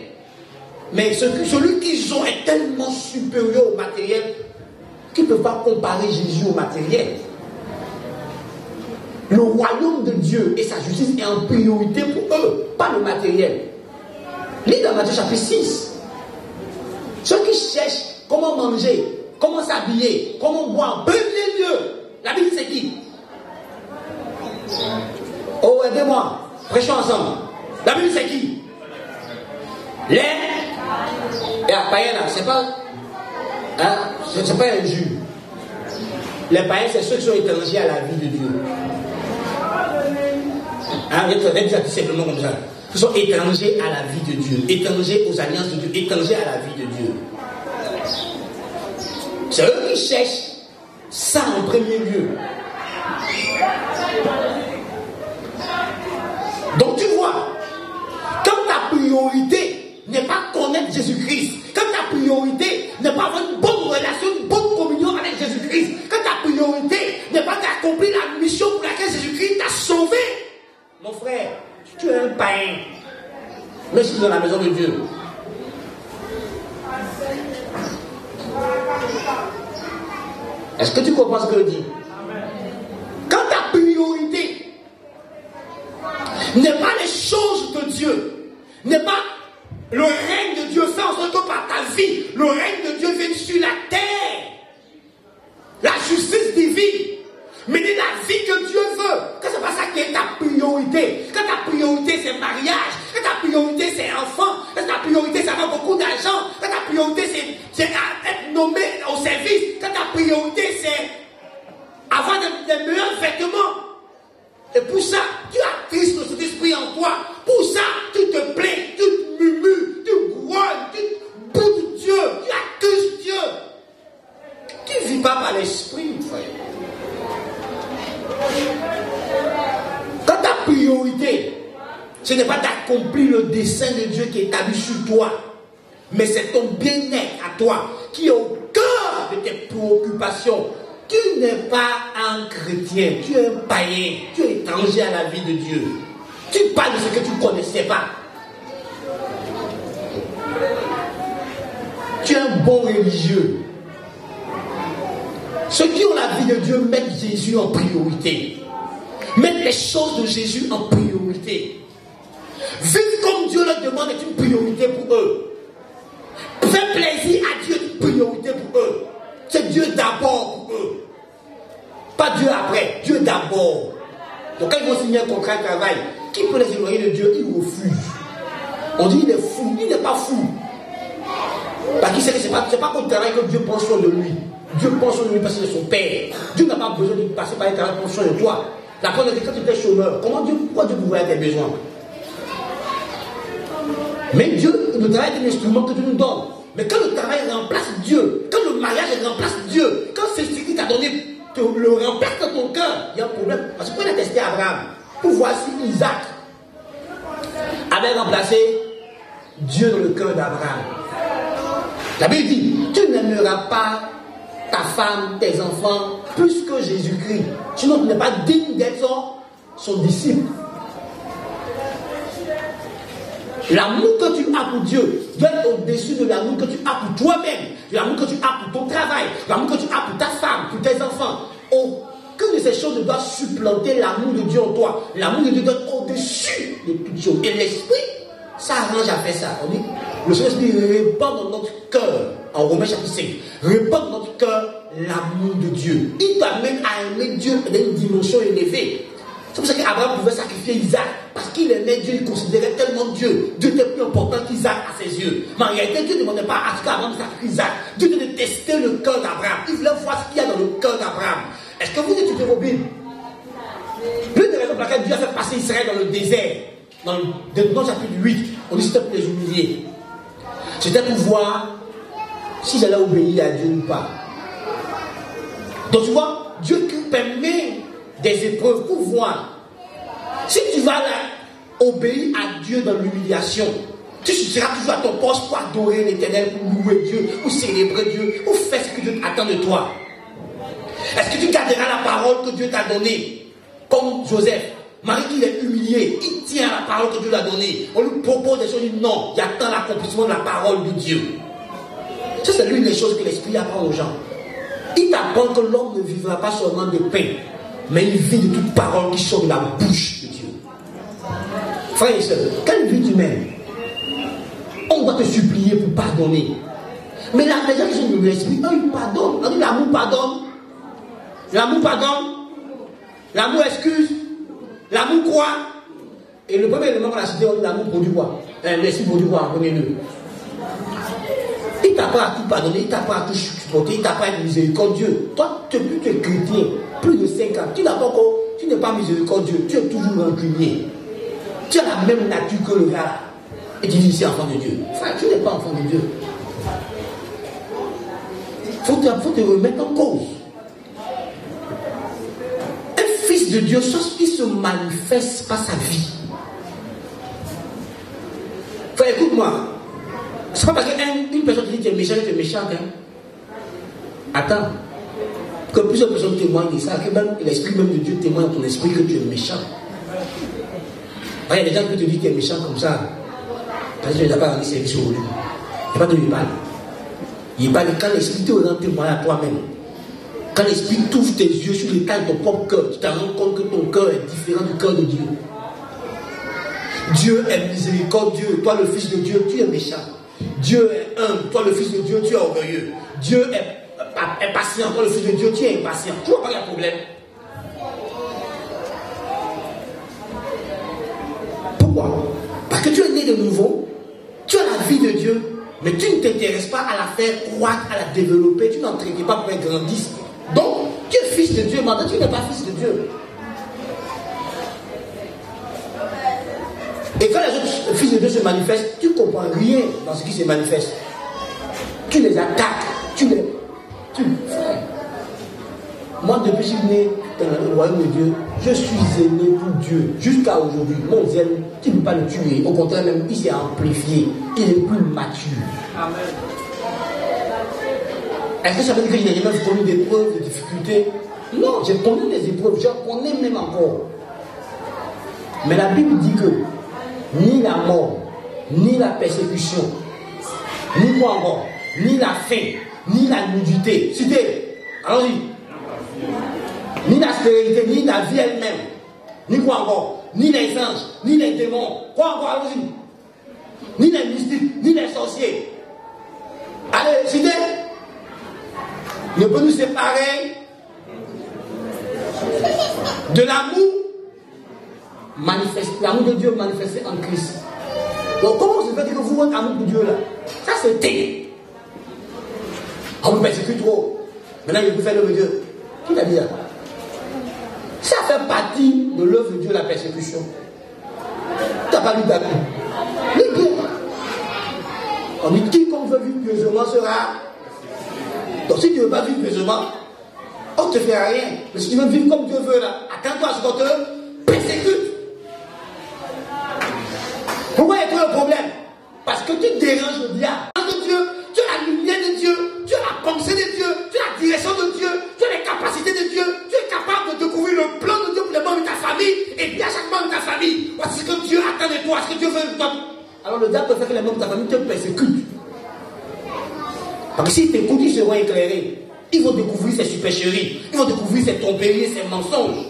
Mais celui qu'ils ont est tellement supérieur au matériel qu'ils ne peuvent pas comparer Jésus au matériel. Le royaume de Dieu et sa justice est en priorité pour eux, pas le matériel. Lis dans Matthieu chapitre 6. Ceux qui cherchent comment manger, comment s'habiller, comment boire, peu les lieux. La Bible c'est qui? Oh, aidez-moi, prêchons ensemble. La Bible c'est qui? Les et à païens là, c'est pas un jus. Les païens, c'est ceux qui sont étrangers à la vie de Dieu. Je vais simplement comme ça. Ils sont étrangers à la vie de Dieu, étrangers aux alliances de Dieu, étrangers à la vie de Dieu. C'est eux qui cherchent ça en premier lieu. Donc tu vois, quand ta priorité n'est pas connaître Jésus-Christ, quand ta priorité n'est pas avoir une bonne relation, une bonne communion avec Jésus-Christ, quand ta priorité n'est pas d'accomplir la mission pour laquelle Jésus-Christ t'a sauvé, mon frère, tu es un païen. Mais si tu es dans la maison de Dieu. Est-ce que tu comprends ce que je dis? Quand ta priorité n'est pas les choses de Dieu, n'est pas le règne de Dieu, fait en sorte que par ta vie, le règne de Dieu vienne sur la terre. La justice divine. Mener la vie que Dieu veut. Quand c'est pas ça qui est ta priorité. Quand ta priorité c'est mariage. Quand ta priorité c'est enfant. Quand ta priorité c'est avoir beaucoup d'argent. Quand ta priorité c'est être nommé au service. Quand ta priorité c'est avoir des meilleurs vêtements. Et pour ça, tu attristes cet esprit en toi. Pour ça, tu te plains, tu te murmures, tu groignes, tu boudes Dieu, tu accuses Dieu. Tu ne vis pas par l'esprit, frère. Quand ta priorité, ce n'est pas d'accomplir le dessein de Dieu qui est établi sur toi, mais c'est ton bien-être à toi qui est au cœur de tes préoccupations. Tu n'es pas un chrétien, tu es un païen, tu es étranger à la vie de Dieu. Tu parles de ce que tu ne connaissais pas. Tu es un bon religieux. Ceux qui ont la vie de Dieu mettent Jésus en priorité. Mettent les choses de Jésus en priorité. Vivre comme Dieu leur demande est une priorité pour eux. Faire plaisir à Dieu est une priorité pour eux. C'est Dieu d'abord pour eux. Pas Dieu après, Dieu d'abord. Donc quand ils vont signer un contrat de travail, qui peut les éloigner de Dieu? Ils refusent. On dit il est fou, il n'est pas fou. Parce qu'il sait que ce n'est pas pour le travail que Dieu prend soin de lui. Dieu prend soin de lui parce qu'il est son père. Dieu n'a pas besoin de passer par un travail pour prendre soin de toi. La preuve est que quand tu étais chômeur, pourquoi Dieu pouvait tes besoins? Mais Dieu, le travail est un instrument que tu nous donnes. Mais quand le travail remplace Dieu, quand le mariage remplace Dieu, quand c'est ce qui t'a donné, le remplace dans ton cœur, il y a un problème. Parce que quand il a testé Abraham, pour voir si Isaac avait remplacé Dieu dans le cœur d'Abraham. La Bible dit, tu n'aimeras pas ta femme, tes enfants, plus que Jésus-Christ. Sinon, tu n'es pas digne d'être son disciple. L'amour que tu as pour Dieu doit être au-dessus de l'amour que tu as pour toi-même. l'amour que tu as pour ton travail, l'amour que tu as pour ta femme, pour tes enfants. Aucune de ces choses ne doit supplanter l'amour de Dieu en toi. L'amour de Dieu doit être au-dessus de toutes choses. Et l'esprit s'arrange à faire ça. On dit, le Saint-Esprit répand dans notre cœur, en Romains chapitre 5, répand dans notre cœur l'amour de Dieu. Il t'amène à aimer Dieu dans une dimension élevée. C'est pour ça qu'Abraham pouvait sacrifier Isaac, parce qu'il aimait Dieu, il considérait tellement Dieu. Dieu était plus important qu'Isaac à ses yeux. Mais en réalité, Dieu ne demandait pas à ce qu'Abraham sacrifie Isaac. Dieu devait tester le cœur d'Abraham. Il voulait voir ce qu'il y a dans le cœur d'Abraham. Est-ce que vous étudiez vos Bibles? L'une des raisons pour laquelle Dieu a fait passer Israël dans le désert, dans le chapitre 8, on dit c'était pour les humilier. C'était pour voir si j'allais obéir à Dieu ou pas. Donc tu vois, Dieu permet des épreuves pour voir si tu vas là, obéir à Dieu dans l'humiliation. Tu seras toujours à ton poste pour adorer l'Éternel, pour louer Dieu, pour célébrer Dieu, pour faire ce que Dieu attend de toi. Est-ce que tu garderas la parole que Dieu t'a donnée? Comme Joseph, Marie qui est humilié, il tient à la parole que Dieu lui a donnée. On lui propose des choses, il dit non, il attend l'accomplissement de la parole de Dieu. Ça, c'est l'une des choses que l'Esprit apprend aux gens. Il t'apprend que l'homme ne vivra pas seulement de pain, mais il vit de toute parole qui sort de la bouche de Dieu. Frères et sœurs, quelle vie tu mènes? On doit te supplier pour pardonner. Mais là, les gens qui sont de l'esprit, eux, ils pardonnent. On dit l'amour pardonne. L'amour pardonne. L'amour excuse. L'amour croit. Et le premier élément qu'on a cité, on dit l'amour produit quoi? L'esprit produit quoi en premier lieu? Il t'apprend à tout pardonner, il t'apprend à tout supporter, il t'apprend à être miséricordieux. Toi, plus tu es chrétien, plus de 5 ans, tu n'es pas miséricordieux, tu es toujours rancunier. Tu as la même nature que le gars. Et tu dis, c'est enfant de Dieu. Frère, tu n'es pas enfant de Dieu. Faut te remettre en cause. Un fils de Dieu, il se manifeste par sa vie. Frère, écoute-moi. C'est pas parce qu'une personne qui dit que tu es méchant, hein. Attends. Que plusieurs personnes témoignent de ça, que même l'esprit même de Dieu témoigne dans ton esprit que tu es méchant. Il y a des gens qui te disent que tu es méchant comme ça. Parce que tu n'as pas rendu service aujourd'hui. Il n'y a pas de lui parler. Il parle quand l'esprit te rend témoin à toi-même. Quand l'esprit t'ouvre tes yeux sur l'état de ton propre cœur, tu te rends compte que ton cœur est différent du cœur de Dieu. Dieu est miséricordieux, toi le fils de Dieu, tu es méchant. Dieu est humble, toi le fils de Dieu, tu es orgueilleux. Dieu est patient, toi le fils de Dieu, tu es impatient. Tu vois pas qu'il y a un problème. Pourquoi? Parce que tu es né de nouveau, tu as la vie de Dieu, mais tu ne t'intéresses pas à la faire croître, à la développer, tu n'entraînes pas pour qu'elle grandisse. Donc, tu es fils de Dieu, maintenant tu n'es pas fils de Dieu. Et quand les autres fils de Dieu se manifestent, tu ne comprends rien dans ce qui se manifeste. Tu les attaques, frère. Moi, depuis que je suis né dans le royaume de Dieu, je suis aimé pour Dieu. Jusqu'à aujourd'hui, mon zèle, tu ne peux pas le tuer. Au contraire, même, il s'est amplifié. Il est plus mature. Amen. Est-ce que ça veut dire que je n'ai jamais connu d'épreuves, de difficultés? Non, j'ai connu des épreuves, j'en connais même encore. Mais la Bible dit que ni la mort, ni la persécution, ni quoi encore, ni la faim, ni la nudité, citez, allons-y, ni la stérilité, ni la vie elle-même, ni quoi encore, ni les anges, ni les démons, quoi encore, allons-y, ni les mystiques, ni les sorciers. Allez, citez, ne peut nous séparer de l'amour manifesté, l'amour de Dieu manifesté en Christ. Donc comment se fait que vous votre amour pour Dieu là? Ça c'est terrible. On me persécute trop. Maintenant je peux faire l'œuvre de Dieu. Qui t'a dit ça? Ça fait partie de l'œuvre de Dieu, la persécution. Tu n'as pas lu ta Bible. Lis bien. On dit quiconque veut vivre pieusement sera. Donc si tu ne veux pas vivre pieusement, on ne te fait rien. Mais si tu veux vivre comme Dieu veut là, attends-toi à ce qu'on te persécute. Pourquoi est-ce le problème? Parce que tu déranges le diable. De Dieu, tu as la lumière de Dieu, tu as la pensée de Dieu, tu as la direction de Dieu, tu as les capacités de Dieu, tu es capable de découvrir le plan de Dieu pour les membres de ta famille, et puis à chaque membre de ta famille, voici ce que Dieu attend de toi, ce que Dieu veut de toi. Alors le diable peut faire que les membres de ta famille te persécutent. Parce que s'ils t'écoutent, ils seront éclairés. Ils vont découvrir ses supercheries. Ils vont découvrir ses tromperies, ses mensonges.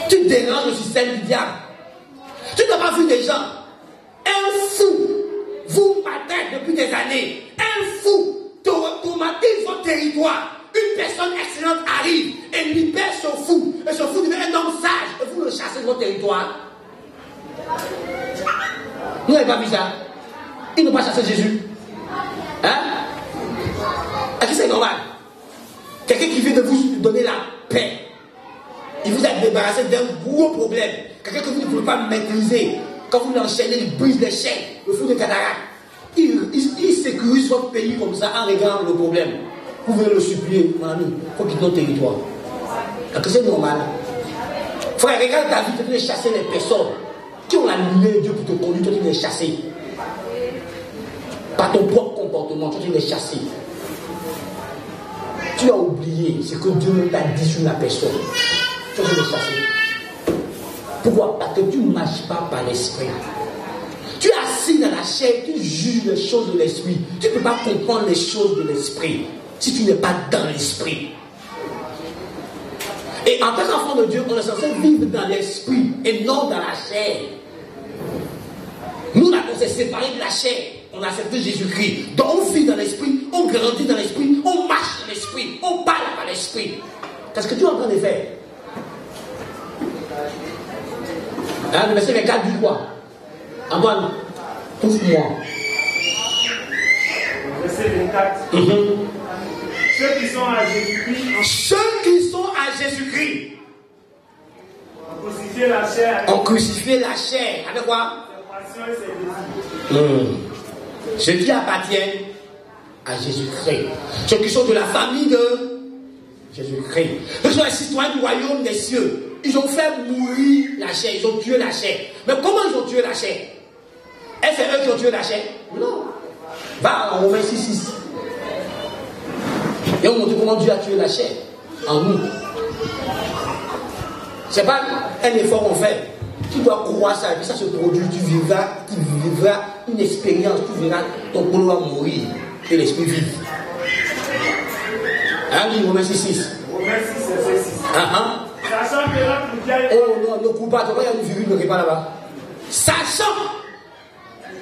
Tu déranges le système du diable. Tu n'as pas vu des gens. Un fou vous maltraite depuis des années. Un fou traumatise votre territoire. Une personne excellente arrive et libère ce fou. Et ce fou devient un homme sage. Et vous le chassez de votre territoire. Vous n'avez pas vu ça? Ils n'ont pas chassé Jésus. Hein? Est-ce que c'est normal? Quelqu'un qui vient de vous donner la paix. Il vous a débarrassé d'un gros problème. Quelqu'un que vous ne pouvez pas maîtriser. Quand vous l'enchaînez, il brise les chaînes. Le fou de cataracte. Il sécurise votre pays comme ça en réglant le problème. Vous venez le supplier, mon ami, il faut quitter notre territoire. Est-ce que c'est normal? Frère, regarde ta vie, tu dois chasser les personnes qui ont la lumière de Dieu pour te conduire, tu dois les chasser. Par ton propre comportement, tu dois les chasser. Tu as oublié ce que Dieu t'a dit sur la personne. Tu dois les chasser. Pourquoi? Parce que tu ne marches pas par l'esprit. Tu es assis dans la chair, tu juges les choses de l'esprit. Tu ne peux pas comprendre les choses de l'esprit si tu n'es pas dans l'esprit. Et en tant qu'enfant de Dieu, on est censé vivre dans l'esprit et non dans la chair. Nous, on s'est séparés de la chair. On a accepté Jésus-Christ. Donc on vit dans l'esprit, on grandit dans l'esprit, on marche dans l'esprit, on parle par l'esprit. Qu'est-ce que tu es en train de faire? Hein, le verset 24 dit quoi? Antoine, pousse-moi. Verset 24. Ceux qui sont à Jésus-Christ. Ceux qui sont à Jésus-Christ. Ont crucifié la chair. Ont crucifié la chair. Avec quoi? Ses passions et ses désirs. Ceux qui appartiennent à Jésus-Christ. Ceux qui sont de la famille de Jésus-Christ. Ceux qui sont les citoyens du royaume des cieux. Ils ont fait mourir la chair. Ils ont tué la chair. Mais comment ils ont tué la chair? Est-ce que c'est eux qui ont tué la chair? Non. Va en Romains 6:6. Et on montre comment Dieu a tué la chair en nous. C'est pas un effort qu'on fait. Tu dois croire ça et puis ça se produit. Tu vivras une expérience. Tu verras ton corps va mourir et l'esprit vive. Hein, dit Romains 6:6. Romains 6, verset 6. Sachant que notre vieille. Oh non, ne coupe pas. Il y a une virgule qui n'est pas là-bas. Sachant.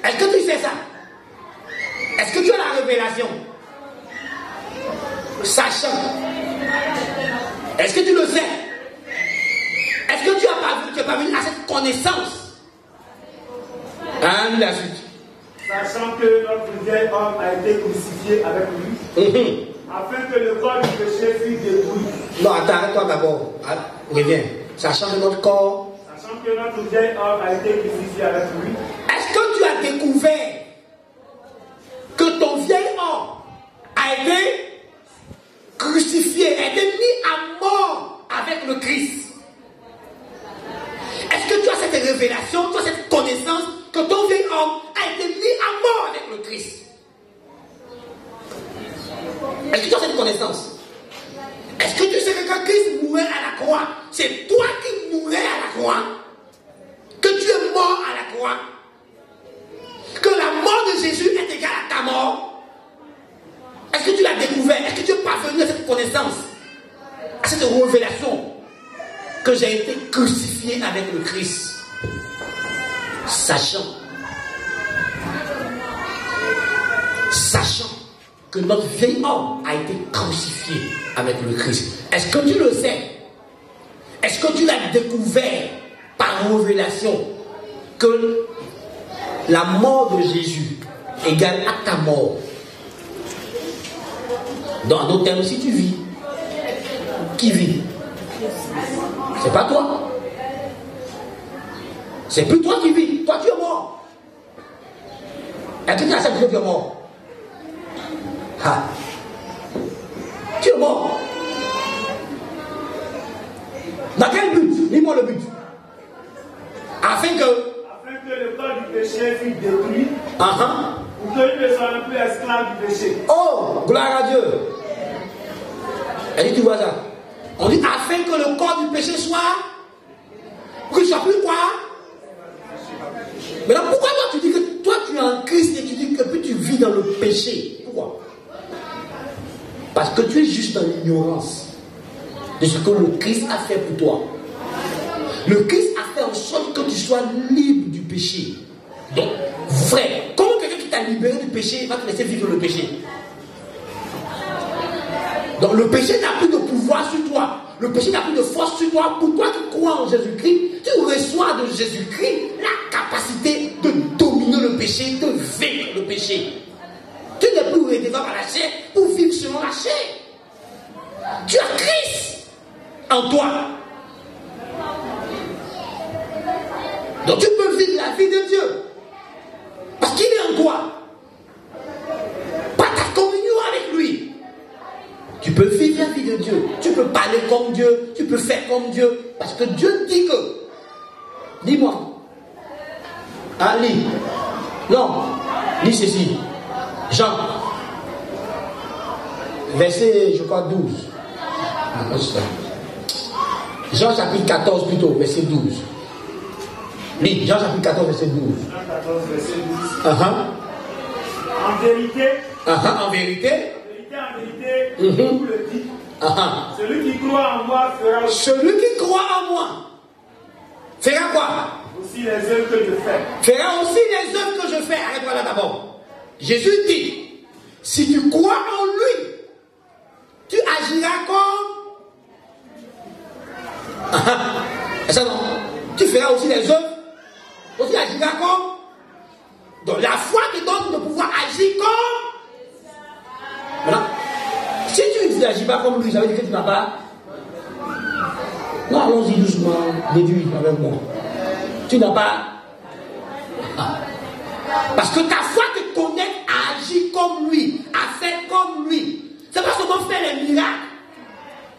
Est-ce que tu sais ça? Est-ce que tu as la révélation? Sachant. Est-ce que tu le sais? Est-ce que tu n'es pas venu à cette connaissance? Hein, la suite. Sachant que notre vieil homme a été crucifié avec lui, afin que le corps du péché fût détruit. Non, attends, arrête-toi d'abord. Reviens. Sachant que notre corps. Sachant que notre vieil homme a été crucifié avec lui. Est-ce que tu as découvert que ton vieil homme a été crucifié, a été mis à mort avec le Christ? Est-ce que tu as cette révélation, tu as cette connaissance que ton vieil homme a été mis à mort avec le Christ? Est-ce que tu as cette connaissance? Est-ce que tu sais que quand Christ mourait à la croix, c'est toi qui mourais à la croix? Que tu es mort à la croix? Que la mort de Jésus est égale à ta mort? Est-ce que tu l'as découvert? Est-ce que tu es parvenu à cette connaissance, à cette révélation que j'ai été crucifié avec le Christ? Sachant que notre vieil homme a été crucifié avec le Christ. Est-ce que tu le sais? Est-ce que tu l'as découvert par révélation que la mort de Jésus égale à ta mort? Dans d'autres termes, si tu vis, qui vit? C'est pas toi. C'est plus toi qui vis. Toi, tu es mort. Est-ce que tu acceptes que tu es mort? Ah. Tu es mort. Dans quel but? Dis-moi le but. Afin que le corps du péché fût détruit. Pour que nous ne soyons plus esclaves du péché. Oh, gloire à Dieu. Elle dit, tu vois ça? On dit afin que le corps du péché soit. Pour qu'il ne soit plus quoi? Maintenant, pourquoi toi tu dis que toi tu es en Christ et tu dis que puis tu vis dans le péché? Parce que tu es juste en ignorance de ce que le Christ a fait pour toi. Le Christ a fait en sorte que tu sois libre du péché. Donc, vrai, comment quelqu'un qui t'a libéré du péché va te laisser vivre le péché? Donc le péché n'a plus de pouvoir sur toi. Le péché n'a plus de force sur toi. Pour toi qui crois en Jésus-Christ, tu reçois de Jésus-Christ la capacité de dominer le péché, de vaincre le péché. Tu n'es plus redevable à la chair pour vivre selon la chair. Tu as Christ en toi. Donc tu peux vivre la vie de Dieu. Parce qu'il est en toi. Par ta communion avec lui. Tu peux vivre la vie de Dieu. Tu peux parler comme Dieu. Tu peux faire comme Dieu. Parce que Dieu dit que. Dis-moi. Ah, lis. Non. Lis ceci. Jean. Verset, je crois, 12. Jean chapitre 14 plutôt, verset 12. Lis. Jean chapitre 14, verset 12. Jean 14, verset 12. En vérité. En vérité. En vérité, je vous le dis. Celui qui croit en moi fera aussi. Celui qui croit en moi fera quoi? Aussi les œuvres que je fais. Fera aussi les œuvres que je fais. Arrête-moi là d'abord. Jésus dit, si tu crois en lui, tu agiras comme. C'est ça non? Tu feras aussi les œuvres. Aussi agiras comme. Donc la foi te donne de pouvoir agir comme. Voilà. Si tu n'agis pas comme lui, ça veut dire que tu n'as pas. Non, allons-y doucement, déduis avec moi. Tu n'as pas. Parce que ta foi te connecte à agir comme lui, à faire comme lui. C'est pas seulement faire les miracles.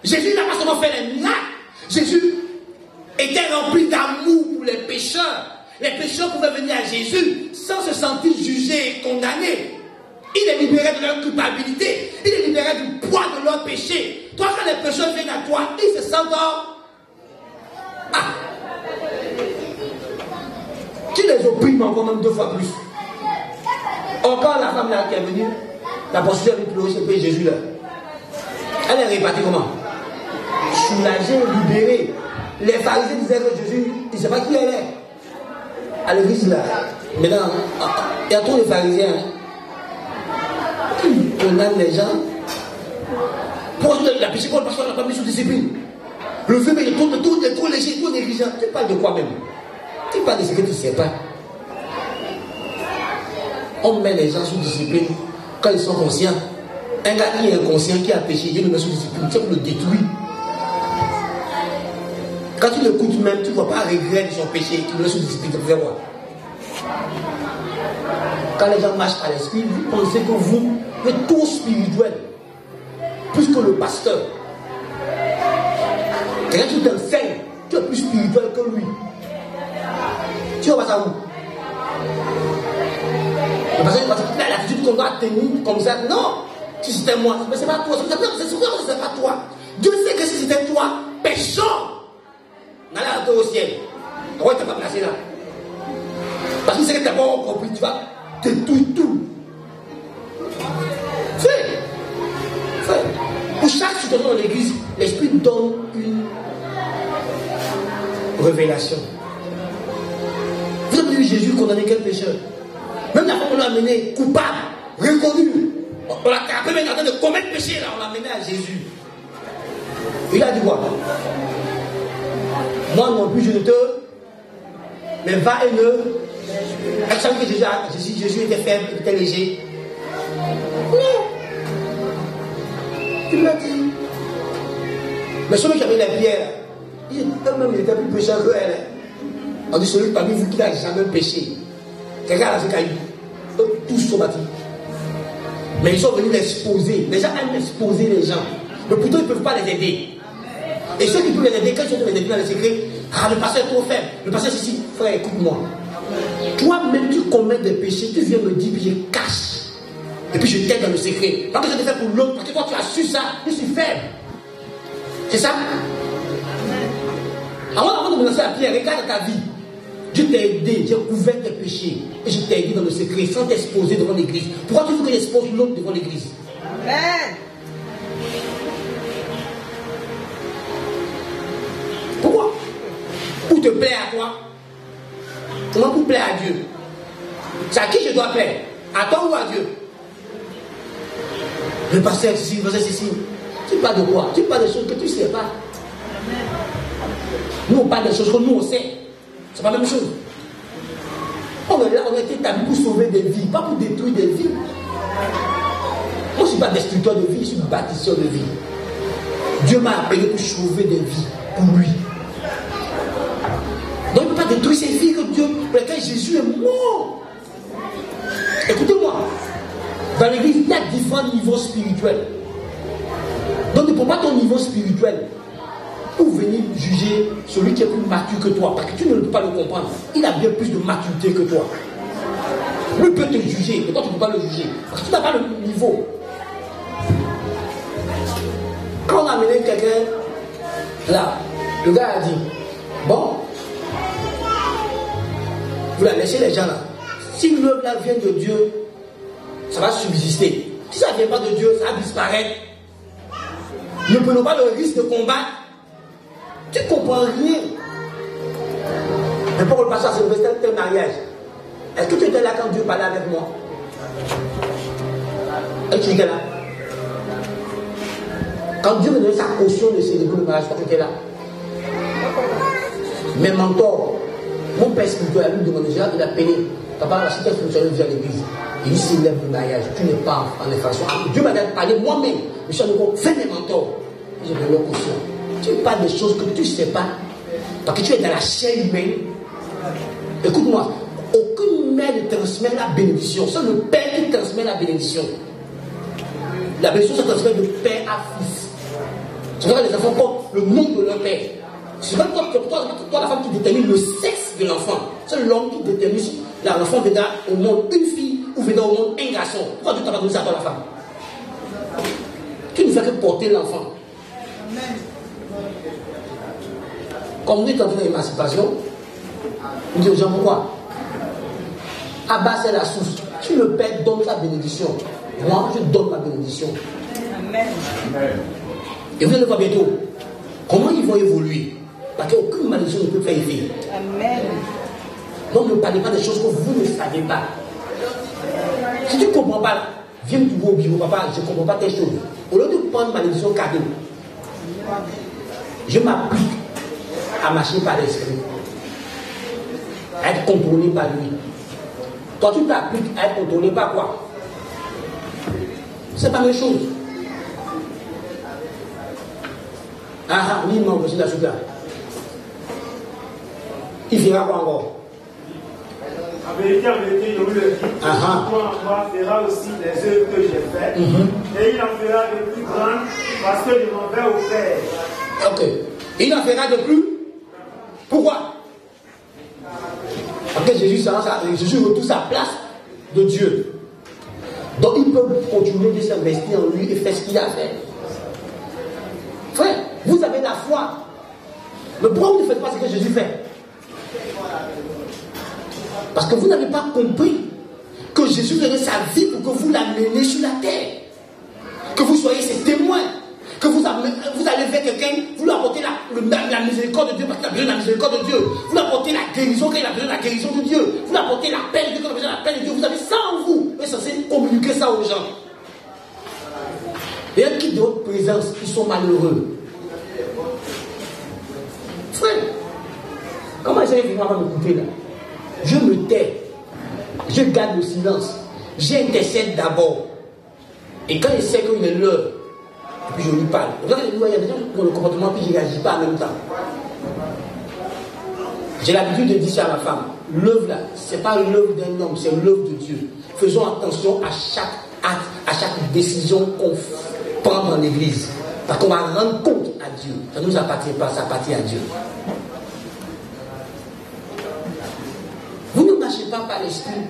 Jésus n'a pas seulement fait les miracles. Jésus était rempli d'amour pour les pécheurs. Les pécheurs pouvaient venir à Jésus sans se sentir jugés et condamnés. Il les libérait de leur culpabilité. Il les libérait du poids de leur péché. Toi, quand les pécheurs viennent à toi, ils se sentent tu les opprimes encore même 2 fois plus. Encore la femme là qui est venue, la prostituée avait pleuré chez Jésus là. Elle est répartie comment? Soulagée, libérée. Les pharisiens disaient que Jésus, il ne sait pas qui elle est. À l'église là. Maintenant, il y a trop de pharisiens. On a les gens. Pour la péché parce qu'on n'a pas mis sous discipline. Le feu, mais il est trop léger, trop négligent. Tu parles de quoi même? Tu parles de ce que tu ne sais pas. On met les gens sous discipline quand ils sont conscients. Un gars qui est inconscient, qui a péché, Dieu le met sous discipline, tu le détruis. Quand tu l'écoutes même, tu ne vois pas regret de son péché, tu le mets sous discipline, tu peux faire quoi? Quand les gens marchent à l'esprit, vous pensez que vous êtes trop spirituel, plus que le pasteur. Et quand tu t'enseignes, tu es plus spirituel que lui. Tu vas pas ça où? Le pasteur il a l'attitude qu'on doit tenir comme ça. Non, si c'était moi, mais c'est pas toi. C'est pas toi. Dieu sait que si c'était toi, personne n'allait entrer au ciel. Pourquoi tu n'es pas placé là? Parce que c'est que tu n'as pas compris, tu vas détruire tout. Fais. Pour chaque situation dans l'église, l'Esprit donne une révélation. Vous avez vu Jésus condamner quel pécheur? Même la fois qu'on l'a amené coupable, reconnu, on l'a attrapé même en train de commettre péché, là, on l'a amené à Jésus. Il a dit quoi? Moi non plus je ne te. Mais va et ne. Est-ce que Jésus était faible, il était léger? Non. Il l'a dit. Mais celui qui avait les pierres, eux-mêmes il était plus pécheur qu'elle. On dit celui parmi vous qui n'a jamais péché. Quelqu'un a fait caillou. Eux tous sont battus. Mais ils sont venus l'exposer. Les gens aiment exposer les gens. Mais plutôt ils ne peuvent pas les aider. Et ceux qui peuvent les aider, quand ils sont les aider dans les secrets, le pasteur est trop faible. Le pasteur c'est ici. Frère, écoute-moi. Toi-même tu commets des péchés, tu viens me dire, puis je cache. Et puis je t'aide dans le secret. Pas que je te fais pour l'autre, parce que toi tu as su ça, je suis faible. C'est ça? Avant de me lancer à pierre, regarde ta vie. Dieu t'a aidé, j'ai couvert tes péchés. Et je t'ai aidé dans le secret, sans t'exposer devant l'église. Pourquoi tu veux que j'expose l'autre devant l'église? Amen. te plaire à toi? Comment pour plaire à Dieu? C'est à qui je dois plaire? À toi ou à Dieu? Le pasteur, ceci, le pasteur, ceci. Tu parles de quoi? Tu parles des choses que tu ne sais pas. Nous, on parle des choses que nous, on sait. C'est pas la même chose. On est là, on a été établis pour sauver des vies, pas pour détruire des vies. Moi, je ne suis pas destructeur de vie, je suis bâtisseur de vie. Dieu m'a appelé pour sauver des vies, pour lui. Donc, il ne peut pas détruire ces vies que Dieu, pour lesquelles Jésus est mort. Écoutez-moi, dans l'église, il y a différents niveaux spirituels. Donc, ne prends pas ton niveau spirituel pour venir juger celui qui est plus mature que toi, parce que tu ne peux pas le comprendre. Il a bien plus de maturité que toi. Lui peut te juger, mais toi tu ne peux pas le juger, parce que tu n'as pas le niveau. Quand on a amené quelqu'un, là, le gars a dit, bon, vous la laissez les gens là. Si l'œuvre là vient de Dieu, ça va subsister. Si ça ne vient pas de Dieu, ça va disparaître. Ne prenons pas le risque de combattre. Tu ne comprends rien. Mais pour le pasteur, c'est tel mariage. Est-ce que tu étais là quand Dieu parlait avec moi? Est-ce que tu étais là? Quand Dieu me donnait sa caution de célébrer le mariage, tu étais là? Mes mentors, mon père spirituel, lui demandait déjà, il a peiné. Papa, si tu es spirituel, viens à l'église. Il célèbre le mariage. Tu n'es pas en infraction. Dieu m'a parlé moi-même. Je suis en fais mes mentors. J'ai donné leur caution. Tu parles des choses que tu ne sais pas. Parce que tu es dans la chair humaine. Écoute-moi. Aucune mère ne transmet la bénédiction. C'est le père qui transmet la bénédiction. La bénédiction se transmet de père à fils. C'est vrai que les enfants portent le nom de leur père. C'est pas toi la femme qui détermine le sexe de l'enfant. C'est l'homme qui détermine si l'enfant viendra au monde une fille ou viendra au monde un garçon. Pourquoi Dieu t'a pas donné ça à toi la femme? Tu ne fais que porter l'enfant. Comme nous étions dans l'émancipation, nous disons aux gens pourquoi? Abba c'est la source. Si le Père donne sa bénédiction, moi je donne ma bénédiction. Amen. Et vous allez voir bientôt comment ils vont évoluer. Parce qu'aucune malédiction ne peut faire effet. Amen. Donc ne parlez pas des choses que vous ne savez pas. Si tu ne comprends pas, viens me trouver au bureau, papa, je ne comprends pas telle chose. Au lieu de prendre malédiction cadeau, je m'applique à marcher par l'esprit, à être contrôlé par lui. Toi, tu t'appliques à être contrôlé par quoi? C'est pas la même chose. Ah, oui, non, je suis là, il fera quoi encore? En vérité, je vous le dis, toi fera aussi les œuvres que j'ai faites, et il en fera de plus grandes, parce que je m'en vais au Père. Ok. Il en fera de plus? Pourquoi? Parce que Jésus retrouve sa place de Dieu. Donc il peut continuer de s'investir en lui et faire ce qu'il a fait. Frère, vous avez la foi. Mais pourquoi vous ne faites pas ce que Jésus fait? Parce que vous n'avez pas compris que Jésus donnait sa vie pour que vous l'ameniez sur la terre. Que vous soyez ses témoins. Que vous allez vers quelqu'un, vous lui apportez la miséricorde de Dieu parce qu'il a besoin de la miséricorde de Dieu. Vous lui apportez la guérison quand il a besoin de la guérison de Dieu. Vous lui apportez la paix de Dieu quand il a besoin de la paix de Dieu. Vous avez ça en vous. Vous êtes censé communiquer ça aux gens. Et un qui de votre présence, ils sont malheureux. Frère, comment est-ce que vous allez m'écouter là? Je me tais. Je garde le silence. J'intercède d'abord. Et quand il sait qu'il est l'heure, puis je lui parle. Il y a des gens qui ont le comportement, puis je ne réagis pas en même temps. J'ai l'habitude de dire ça à ma femme. L'œuvre là, ce n'est pas l'œuvre d'un homme, c'est l'œuvre de Dieu. Faisons attention à chaque acte, à chaque décision qu'on prend dans l'église. Parce qu'on va rendre compte à Dieu. Ça ne nous appartient pas, ça appartient à Dieu. Vous ne marchez pas par l'esprit.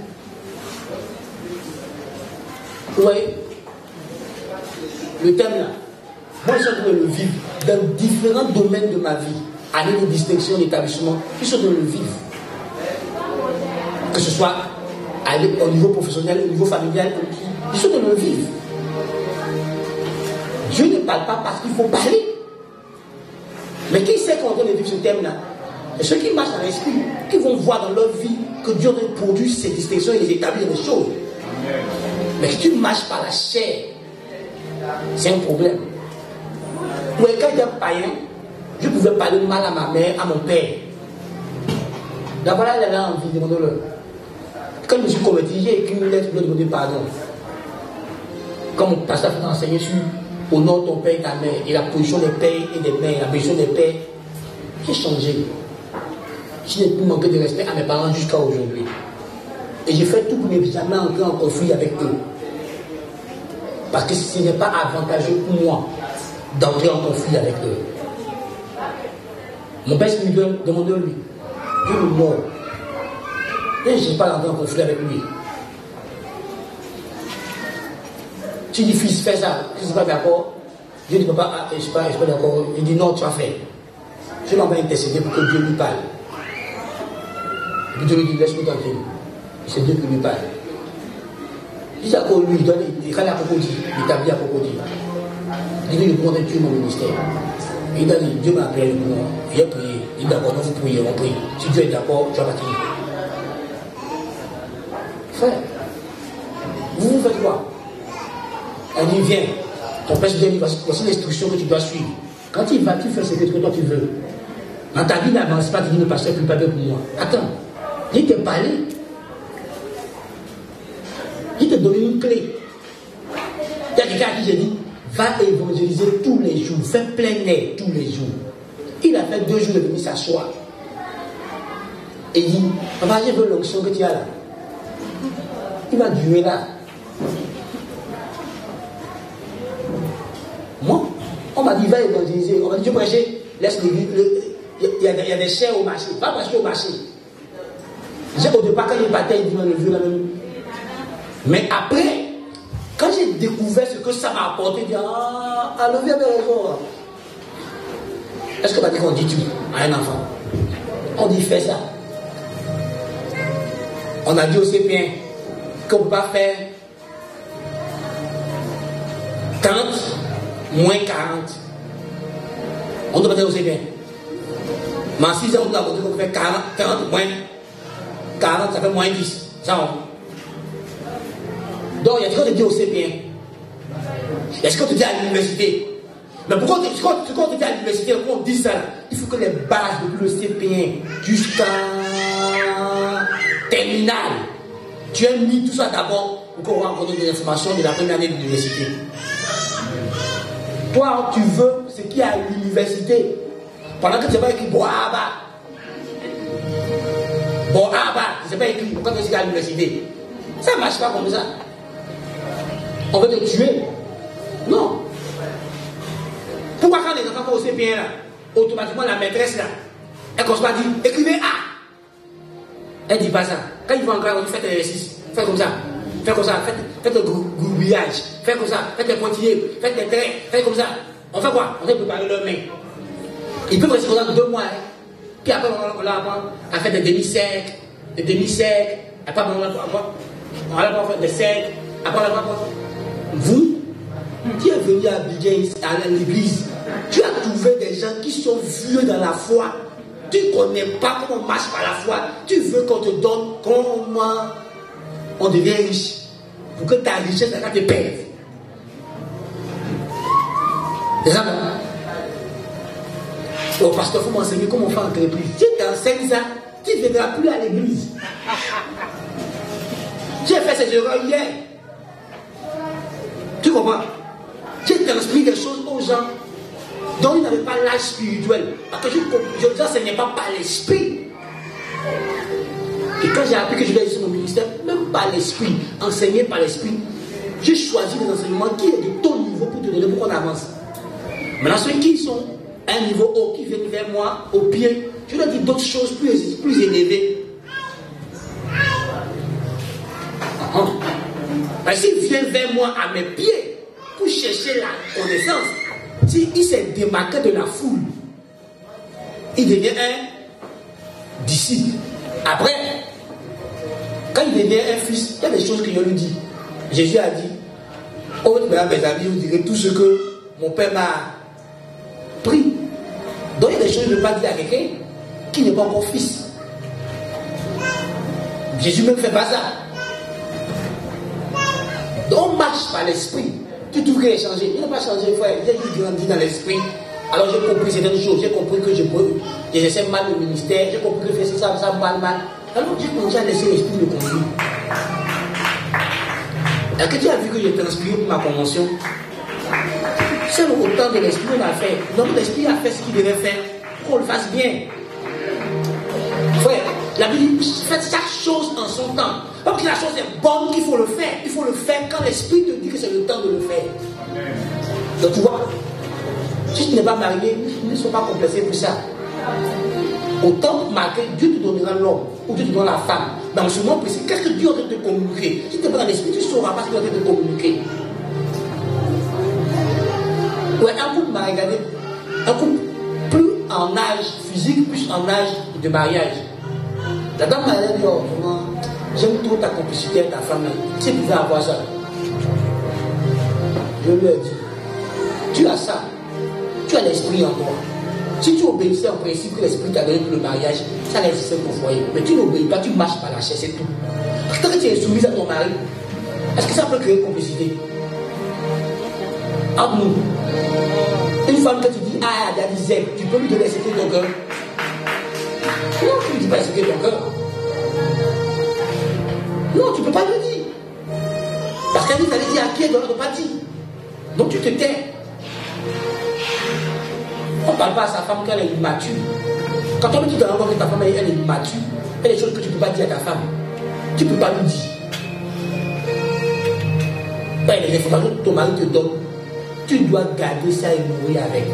Vous voyez? Le thème là, moi je suis en train de le vivre dans différents domaines de ma vie, années de distinction, d'établissement, je suis en train de le vivre. Que ce soit au niveau professionnel, au niveau familial, je suis en train de le vivre. Dieu ne parle pas parce qu'il faut parler. Mais qui sait qu'on est en train de vivre ce thème là? Et ceux qui marchent dans l'esprit, qui vont voir dans leur vie que Dieu a produit ces distinctions et les établir des choses. Mais si tu marches par la chair, c'est un problème. Ou quand j'étais païen, je pouvais parler mal à ma mère, à mon père. D'abord là, elle avait envie de demander le. Quand je me suis converti, j'ai écrit une lettre pour lui demander pardon. Comme mon pasteur a enseigné sur honore ton père et ta mère, et la position des pères et des mères, la position des pères, j'ai changé. Je n'ai plus manqué de respect à mes parents jusqu'à aujourd'hui. Et j'ai fait tout pour ne jamais entrer en conflit avec eux. Parce que ce n'est pas avantageux pour moi d'entrer en conflit avec eux. Mon père spirituel demande-lui. Dieu me mord. Et je n'ai pas d'entrer en conflit avec lui. Tu dis, fils, fais ça. Je ne suis pas d'accord. Dieu dit, papa, je ne suis pas d'accord. Il dit, non, tu vas faire. Je m'en vais intercéder pour que Dieu lui parle. Et puis Dieu lui dit, laisse-moi tranquille. C'est Dieu qui lui parle. Il dit à lui, il donne, il à Cocody, il établit à Cocody. Il dit, le courant de Dieu, mon ministère. Il a dit, Dieu m'a appelé le courant. Il a prié. Il dit, d'accord, non, vous priez, on prie. Si Dieu est d'accord, tu vas partir. Frère, vous faites quoi? Elle dit, viens. Ton père se dit, voici l'instruction que tu dois suivre. Quand il va, tu fais ce que toi tu veux. Dans ta vie n'avance pas, tu dis, le pasteur n'est plus pas bien pour moi. Attends, il t'a parlé. Il t'a donné une clé. Il y a quelqu'un à qui j'ai dit, va évangéliser tous les jours, fais plein air tous les jours. Il a fait 2 jours de venir s'asseoir. Et il dit, papa, je veux l'onction que tu as là. Il va durer là. Moi, on m'a dit, va évangéliser. On m'a dit, je prêcher, laisse il y a des chairs au marché. Va prêcher au marché. Au départ, quand il partait, il dit, le vieux là même. Mais après, quand j'ai découvert ce que ça m'a apporté, il dit, ah, le vieux avait raison. Est-ce qu'on va dire qu'on dit tout à un enfant? On dit, fais ça. On a dit aussi bien qu'on ne peut pas faire 30 moins 40. On doit dire aussi bien. Mais en 6 ans, on a dit qu'on fait 40 moins 40, ça fait moins 10. Ça va. Donc, il y a des choses que tu dis aussi bien. Est-ce qu'on te dit à l'université? Mais pourquoi on te dit à l'université, pourquoi on dit ça? Il faut que les bases depuis le CP1 jusqu'à terminale, tu as mis tout ça d'abord pour qu'on rencontre des informations de la première année de l'université. Toi, tu veux ce qu'il y a à l'université. Pendant que tu n'as pas écrit Boaba. Boaba, tu n'as pas écrit pourquoi tu es à l'université. Ça ne marche pas comme ça. On veut te tuer. Non. Pourquoi quand les enfants font au CP1 là, automatiquement la maîtresse là, elle commence pas à dire écrivez A. Elle dit pas ça. Quand ils vont en classe, on dit faites l'exercice. Faites comme ça. Faites comme ça. Faites le groupillage. Faites comme ça. Faites les pointillés. Faites les traits. Faites comme ça. On fait quoi? On fait préparer leurs mains. Ils peuvent rester comme ça 2 mois. Hein. Puis après, on leur apprend à faire des demi-cercles. Des demi-cercles. Après, on leur apprend à faire des cercles. Après, on leur apprend. Vous, qui êtes venu à l'église, tu as trouvé des gens qui sont vieux dans la foi. Tu ne connais pas comment on marche par la foi. Tu veux qu'on te donne comment on devient riche. Pour que ta richesse ne te perde. C'est ça, non? Au pasteur, il faut m'enseigner comment on fait entreprise. Si tu enseignes ça, tu ne viendras plus à l'église. J'ai fait cette erreur hier. Tu comprends? J'ai transmis des choses aux gens dont ils n'avaient pas l'âge spirituel. Parce que je ne enseignais pas par l'esprit. Et quand j'ai appris que je devais être sur mon ministère, même par l'esprit, enseigner par l'esprit, j'ai choisi des enseignements qui est de ton niveau pour te donner pour qu'on avance. Maintenant, ceux qui sont à un niveau haut, qui viennent vers moi, au pied, je leur dis d'autres choses plus élevées. Parce qu'il vient vers moi à mes pieds pour chercher la connaissance. S'il s'est démarqué de la foule, il devient un disciple. Après, quand il devient un fils, il y a des choses que je lui dis. Jésus a dit, oh, mes amis, vous direz tout ce que mon père m'a pris. Donc il y a des choses que je ne veux pas dire à quelqu'un. qui n'est pas encore fils. Jésus même ne fait pas ça. Donc on marche par l'esprit. Tu trouves qu'il est changé. Il n'a pas changé, frère. Il a grandi dans l'esprit. Alors j'ai compris certaines choses. J'ai compris que j'essaie mal le ministère. J'ai compris que je fais ça mal. Alors j'ai commencé à laisser l'esprit le conduire. Est-ce que tu as vu que j'ai transpiré pour ma convention? C'est le temps de l'esprit qu'on a fait. Donc l'esprit a fait ce qu'il devait faire pour qu'on le fasse bien. Frère, la Bible dit faites chaque chose en son temps. Parce que la chose est bonne qu'il faut le faire. Il faut le faire quand l'esprit te dit que c'est le temps de le faire. Donc tu vois, si tu n'es pas marié, ne sois pas complexé pour ça. Au temps marqué, Dieu te donnera l'homme ou Dieu te donnera la femme. Dans ce moment précis, qu'est-ce que Dieu est en train de te communiquer? Si tu n'es pas dans l'esprit, tu ne sauras pas ce qu'il est en train de te communiquer. Ouais, un couple m'a regardé, un couple plus en âge physique, plus en âge de mariage. La dame m'a dit, oh, j'aime trop ta complicité avec ta femme. Tu pouvais avoir ça. Je lui ai dit, tu as ça, tu as l'esprit en toi. Si tu obéissais au principe que l'esprit t'a donné pour le mariage, ça n'existait pour foyer. Mais tu n'obéis pas, tu marches par la chair, c'est tout. Parce que tant que tu es soumise à ton mari, est-ce que ça peut créer une complicité? Entre nous, une femme que tu dis, ah, il y a des ailes, tu peux lui donner ce qui est ton cœur. Non, tu ne lui dis pas ce qui est ton cœur. Non, tu ne peux pas lui dire. Parce qu'elle dit, elle dit à qui elle ne doit pas dire. Donc tu te tais. On ne parle pas à sa femme qu'elle est immature. Quand on me dit dans que ta femme elle est immature, il y a des choses que tu ne peux pas dire à ta femme. Tu ne peux pas lui dire. Il y a des informations que ton mari te donne. Tu dois garder ça et mourir avec.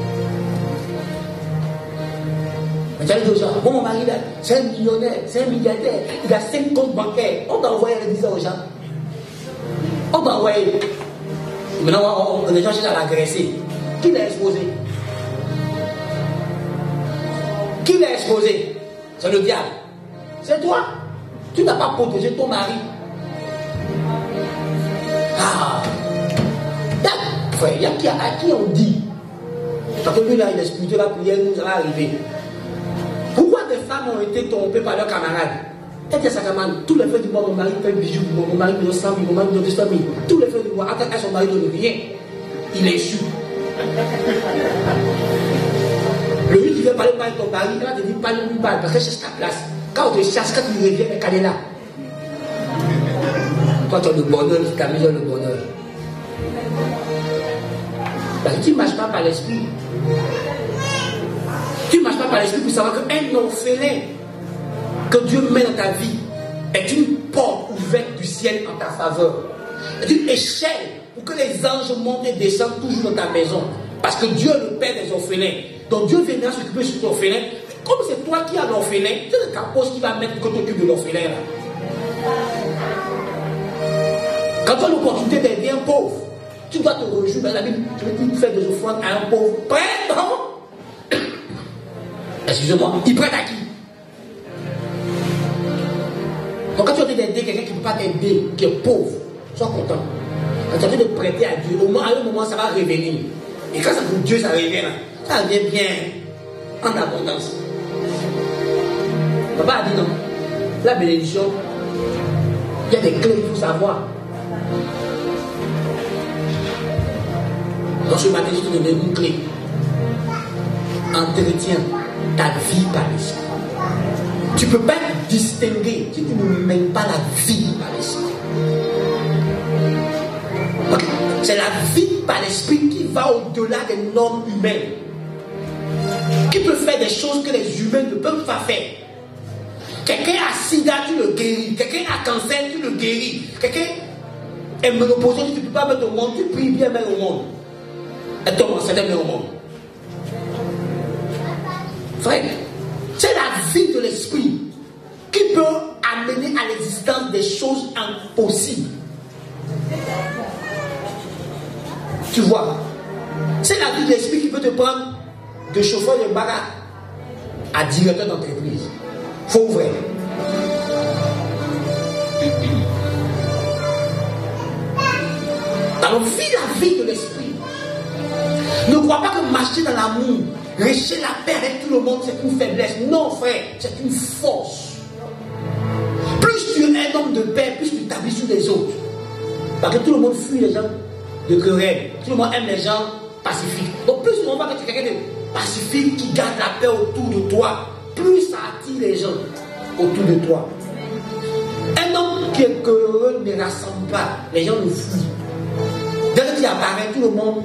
Mais tu as dit aux gens, bon, mon mari, c'est un millionnaire, c'est un milliardaire, il a 5 comptes bancaires. On t'a envoyé le dire aux gens. On t'a envoyé. Maintenant, les gens cherchent à l'agresser. Qui l'a exposé? Qui l'a exposé? C'est le diable. C'est toi. Tu n'as pas protégé ton mari. Ah. Frère, il y a à qui on dit. Parce que lui là, il est spirituel, la prière nous allons arriver. Pourquoi des femmes ont été trompées par leurs camarades? Elle dit à sa camarade, tous les feux du mois, mon mari fait bijou, mon mari me donne 100 000, mon mari me donne 200 000. Tous les feux du mois, à son mari ne donne rien. Il est échu. Le jour où tu veux parler avec ton mari, elle va te dire, parle, parce qu'elle cherche ta place. Quand on te cherche, quand tu reviens, elle est là. Toi, tu as le bonheur, tu t'améliores le bonheur. Parce que tu ne marches pas par l'esprit. Tu ne marches pas par l'esprit pour savoir qu'un orphelin que Dieu met dans ta vie est une porte ouverte du ciel en ta faveur. C'est une échelle pour que les anges montent et descendent toujours dans ta maison. Parce que Dieu est le père des orphelins. Donc Dieu viendra s'occuper de cet orphelin. Comme c'est toi qui as l'orphelin, c'est le capot qui va mettre pour que tu t'occupes de l'orphelin là. Quand tu as l'opportunité d'aider un pauvre, tu dois te réjouir dans la Bible. Tu veux faire des offrandes à un pauvre. Prête, non? Excusez-moi, il prête à qui? Donc quand tu as envie d'aider quelqu'un qui ne peut pas t'aider, qui est pauvre, sois content. Quand tu as envie de prêter à Dieu, à un moment ça va revenir. Et quand ça pour Dieu, ça revient là. Ça revient bien, en abondance. Papa a dit non. La bénédiction, il y a des clés, il faut savoir. Dans ce matin, je te donne une clé. Entretiens ta vie par l'esprit. Tu ne peux pas distinguer si tu ne mènes pas la vie par l'esprit. Okay. C'est la vie par l'esprit qui va au-delà des normes humaines. Qui peut faire des choses que les humains ne peuvent pas faire. Quelqu'un a sida, tu le guéris. Quelqu'un a cancer, tu le guéris. Quelqu'un est ménopausé, tu ne peux pas mettre au monde, tu pries bien mettre au monde. Et ton enceinte met au monde. Frère, c'est la vie de l'esprit qui peut amener à l'existence des choses impossibles. Tu vois, c'est la vie de l'esprit qui peut te prendre de chauffeur de baraque à directeur d'entreprise. Faut ouvrir. Alors, vis la vie de l'esprit. Ne crois pas que marcher dans l'amour, récher la paix avec tout le monde, c'est une faiblesse. Non, frère, c'est une force. Plus tu es un homme de paix, plus tu t'habilles sur les autres. Parce que tout le monde fuit les gens de querelle. Tout le monde aime les gens pacifiques. Donc plus on voit que tu es quelqu'un de pacifique qui garde la paix autour de toi, plus ça attire les gens autour de toi. Un homme qui est querelleur ne rassemble pas. Les gens le fuient. Dès qu'il apparaît, tout le monde.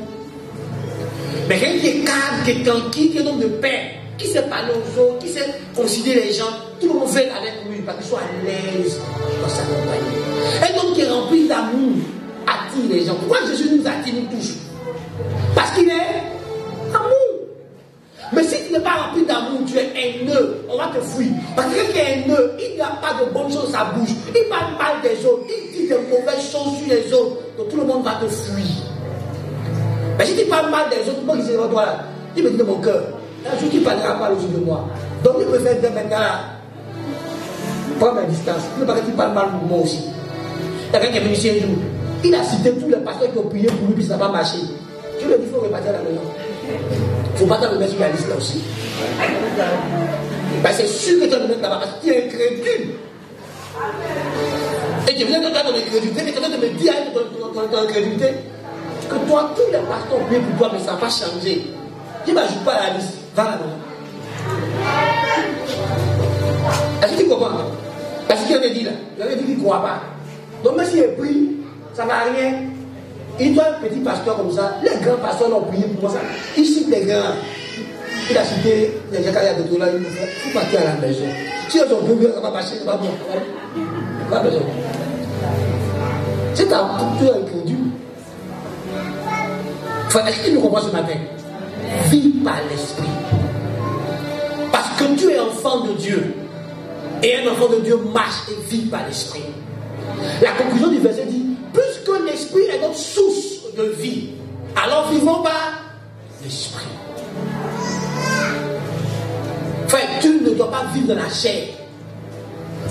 Mais quelqu'un qui est calme, qui est tranquille, qui est un homme de paix, qui sait parler aux autres, qui sait considérer les gens, tout le monde fait avec lui parce qu'il soit à l'aise dans sa compagnie. Un homme qui est rempli d'amour attire les gens. Pourquoi Jésus nous attire, nous tous? Parce qu'il est amour. Mais si tu n'es pas rempli d'amour, tu es haineux, on va te fuir. Parce que quelqu'un qui est haineux, il n'a pas de bonnes choses à sa bouche. Il parle mal des autres, il dit de mauvaises choses sur les autres. Donc tout le monde va te fuir. Mais si tu parles mal des autres, pourquoi il se toi là? Il me dit de mon cœur. Un jour, tu ne parleras pas au-dessus de moi. Donc il préfère dire maintenant là, prends ma distance. Il ne pas que tu parles mal pour moi aussi. Il y a quelqu'un qui est venu ici un jour. Il a cité tous les pasteurs qui ont prié pour lui, puis ça n'a pas marché. Tu lui as dit, il faut repartir à la maison. Il ne faut pas t'en mettre sur la liste là aussi. Ben, c'est sûr que tu vas le mettre là-bas parce que tu es incrédule. Et tu viens de ton incrédulité, mais tu viens de me dire ton incrédulité que toi, tous les pasteurs ont prié pour toi, mais ça n'a pas changé. Tu ne m'ajoutes pas à la liste. Va à la maison. Est-ce que tu comprends? Parce qu'il en a dit là. Il en a dit qu'il ne croit pas. Donc même s'il est pris, ça ne va rien. Il doit un petit pasteur comme ça. Les grands pasteurs l'ont prié pour moi. Ça. Il cite les grands. Il a cité les gens qui ont de là. Il faut partir à la maison. Si ils ont prié, ça va marcher, ça va bon. Va à la maison. C'est un tout incrédule. Est-ce que tu nous comprends ce matin? Vis par l'esprit. Parce que tu es enfant de Dieu. Et un enfant de Dieu marche et vit par l'esprit. La conclusion du verset dit, puisque l'esprit est notre source de vie, alors vivons par l'esprit. Frère, tu ne dois pas vivre dans la chair.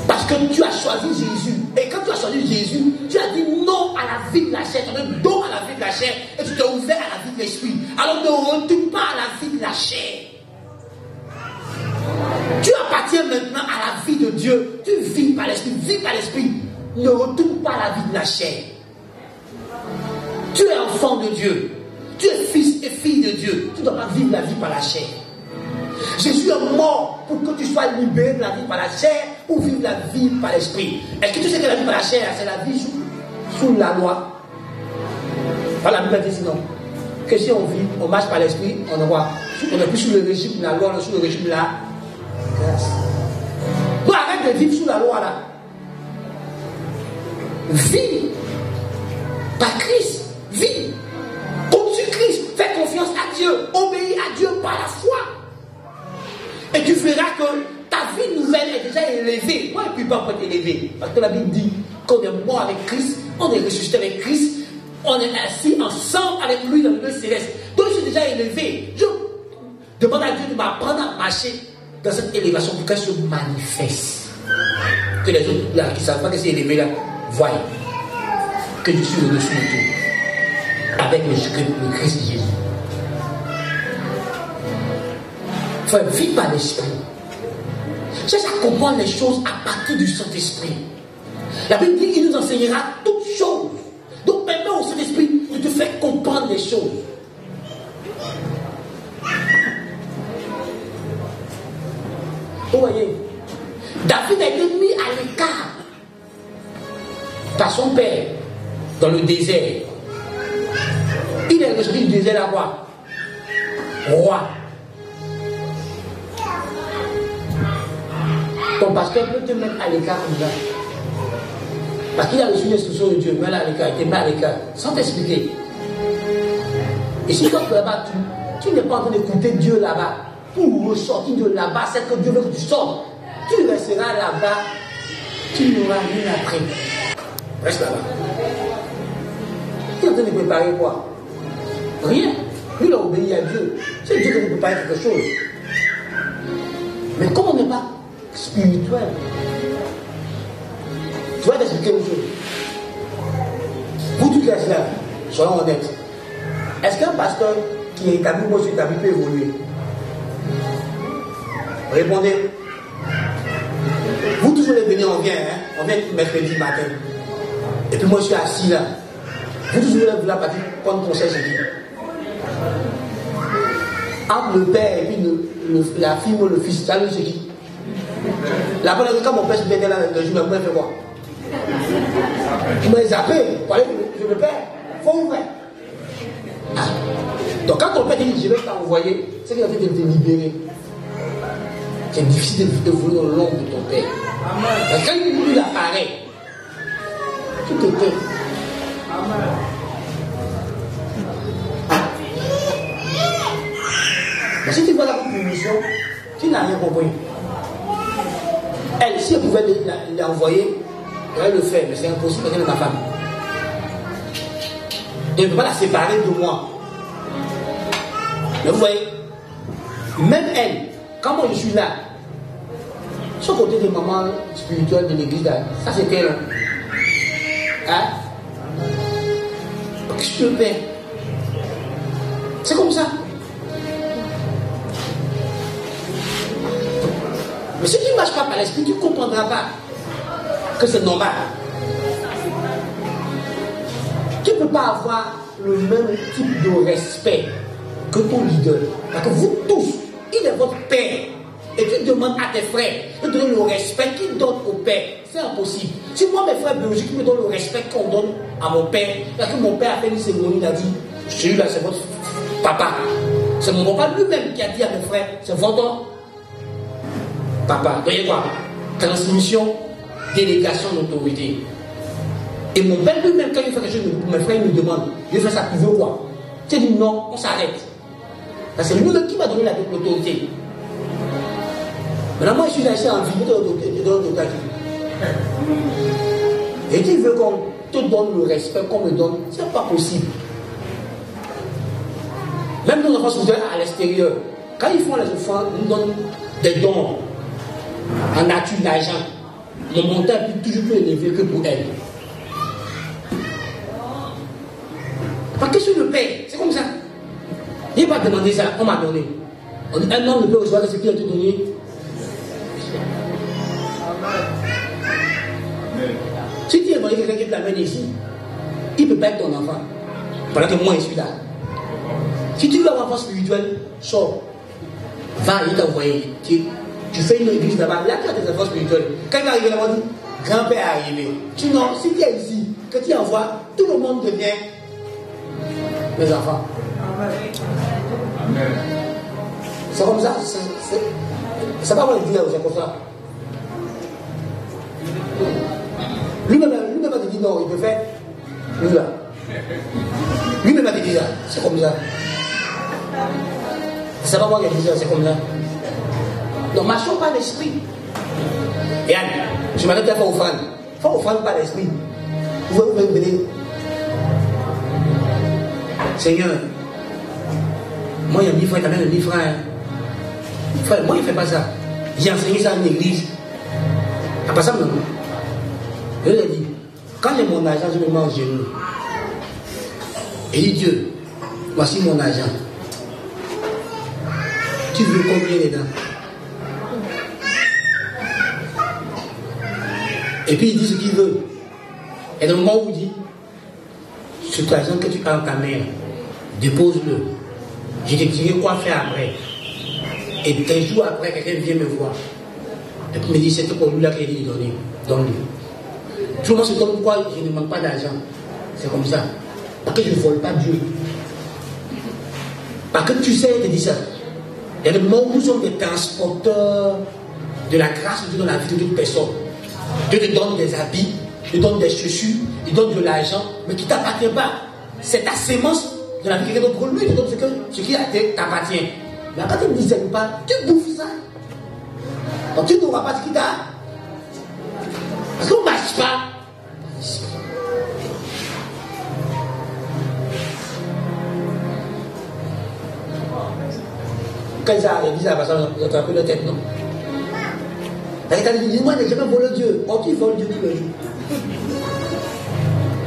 Parce que tu as choisi Jésus. Et quand tu as choisi Jésus, tu as dit non à la vie de la chair. Tu as dit non à la vie de la chair. Et tu t'es ouvert à la vie de l'esprit. Alors ne retourne pas à la vie de la chair. Tu appartiens maintenant à la vie de Dieu. Tu vis par l'esprit. Vis par l'esprit. Ne retourne pas à la vie de la chair. Tu es enfant de Dieu. Tu es fils et fille de Dieu. Tu ne dois pas vivre la vie par la chair. Jésus est mort pour que tu sois libéré de la vie par la chair ou vivre la vie par l'esprit. Est-ce que tu sais que la vie par la chair, c'est la vie sous la loi? La Bible dit sinon que si on vit, on marche par l'esprit, on n'est plus sous le régime de la loi, on est sous le régime de la grâce. Donc arrête de vivre sous la loi là. Vis par Christ. Vis. Compte sur Christ. Fais confiance à Dieu. Obéis à Dieu par la foi. Et tu verras que ta vie nouvelle est déjà élevée. Moi, et puis pas peut t'élever. Parce que la Bible dit qu'on est mort avec Christ, on est ressuscité avec Christ, on est assis ensemble avec lui dans le lieu céleste. Donc je suis déjà élevé. Je demande à Dieu de m'apprendre à marcher dans cette élévation pour qu'elle se manifeste. Que les autres là, qui ne savent pas que c'est élevé là, voient que je suis au-dessus de tout. Avec le Christ Jésus. Frère, vis par l'esprit. Cherche à comprendre les choses à partir du Saint-Esprit. La Bible dit qu'il nous enseignera toutes choses. Donc maintenant au Saint-Esprit, il te fait comprendre les choses. Vous voyez, David a été mis à l'écart par son père dans le désert. Il est ressorti du désert là quoi? Roi. Ton pasteur peut te mettre à l'écart comme ça. Parce qu'il a reçu l'instruction de Dieu, mais là à l'écart, il te met à l'écart, sans t'expliquer. Et si toi tu es là-bas, tu n'es pas en train d'écouter Dieu là-bas, pour ressortir de là-bas, c'est que Dieu veut que tu sortes. Tu resteras là-bas, tu n'auras rien appris. Reste là-bas. Tu es en train de préparer quoi? Rien. Lui, il a obéi à Dieu. C'est Dieu qui nous prépare quelque chose. Mais comme on n'est pas spirituel, tu vas t'expliquer une chose. Vous tous qui êtes là, soyons honnêtes. Est-ce qu'un pasteur qui est établi, moi je suis établi, peut évoluer. Répondez. Vous toujours les venez, on vient mercredi matin. Et puis moi je suis assis là. Vous toujours les là partir prendre conseil, c'est qui? Entre le père et puis la fille ou le fils, ça c'est qui? La bonne quand mon père se mettait là le jour, moi je fais quoi? Je me zappé, je le perds. Faut ouvrir. Ah. Donc quand ton père dit je vais t'envoyer, c'est qu'il a fait de te libérer. C'est difficile de voler au long de ton père. Parce que quand il apparaît, tout te tait. Mais si tu vois la punition, tu n'as rien compris. Elle, si elle pouvait l'envoyer, elle va le faire, mais c'est impossible parce qu'elle est ma femme. Elle ne peut pas la séparer de moi. Mais vous voyez, même elle, quand moi je suis là, ce côté de maman spirituelle de l'église, là, ça c'est elle. Hein? Qu'est-ce que je peux faire? C'est comme ça. Mais si tu ne marches pas par l'esprit, tu ne comprendras pas que c'est normal. Tu ne peux pas avoir le même type de respect que ton leader. Parce que vous tous, il est votre père. Et tu demandes à tes frères de donner le respect qu'ils donnent au père. C'est impossible. Si moi, mes frères biologiques me donnent le respect qu'on donne à mon père, parce que mon père a fait une cérémonie, il a dit, celui-là, c'est votre papa. C'est mon papa lui-même qui a dit à mes frères, c'est votre papa. Vous voyez quoi? Transmission, délégation d'autorité. Et mon père lui-même, quand il fait quelque chose pour mes frères, il me demande, je fais ça, tu veux quoi? Tu dis non, on s'arrête. Parce que c'est lui-même qui m'a donné l'autorité. Maintenant, moi, je suis là, ici en vie de l'autorité. Et tu veux qu'on te donne le respect qu'on me donne, c'est pas possible. Même nos enfants sont à l'extérieur. Quand ils font les enfants, ils nous donnent des dons en nature d'argent. Mon montant est toujours plus élevé que pour elle. Parce que sur le père, c'est comme ça. Il n'a pas demandé ça, on m'a donné. Un homme ne peut recevoir ce qu'il a te donné. Si tu es envoyé quelqu'un qui te l'amène ici, il peut pas être ton enfant. Pendant que moi je suis là. Si tu veux avoir un enfant spirituel, sors. Va, il t'a envoyé. Tu fais une église là-bas, là tu as des enfants spirituels. Quand il va arriver là-bas, il dit, grand-père est arrivé. Tu non, si tu es ici, que tu envoies, tout le monde devient mes enfants. Amen. C'est comme ça. C'est pas moi le dire, c'est comme ça. Lui-même a dit non, il peut faire. Lui là. Lui-même a dit ça. C'est comme ça. C'est pas moi qui ai dit ça, c'est comme ça. Donc marchons par l'esprit. Et Anne, je m'arrête à faire offrande. Faut offrande par l'esprit. Vous pouvez venir. Seigneur, moi il y a 1000 francs, il y a même 1000 francs. Frère, moi il ne fait pas ça. J'ai enseigné ça en église. À part ça, non. Je lui ai dit, quand j'ai mon argent, je me mets en genoux. Et il dit, Dieu, voici mon argent. Tu veux combien dedans? Et puis il dit ce qu'il veut. Et dans le moment où il dit, cet argent que tu as en ta main, dépose-le. Je te dirai quoi faire après. Et 15 jours après, quelqu'un vient me voir. Et puis me dit, c'était pour lui là qu'il a dit de donner. Donne-lui. Tout le monde se donne pourquoi je ne manque pas d'argent. C'est comme ça. Parce que je ne vole pas Dieu. Parce que tu sais, je te dis ça. Il y a des moments où nous sommes des transporteurs de la grâce de Dieu dans la vie de toute personne. Dieu te donne des habits, te donne des chaussures, il donne de l'argent, mais qui ne t'appartient pas. C'est ta sémence de la vie de quelqu'un d'autre. Lui, il te donne ce qui t'appartient. Mais quand tu ne discernes pas, tu bouffes ça. Donc tu n'auras pas ce qui t'a. Parce qu'on ne marche pas. Quand ils arrivent, ils ont attrapé leur tête, non? Parce que tu as dit, moi, je n'ai jamais volé Dieu. Oh, tu voles Dieu tous les jours.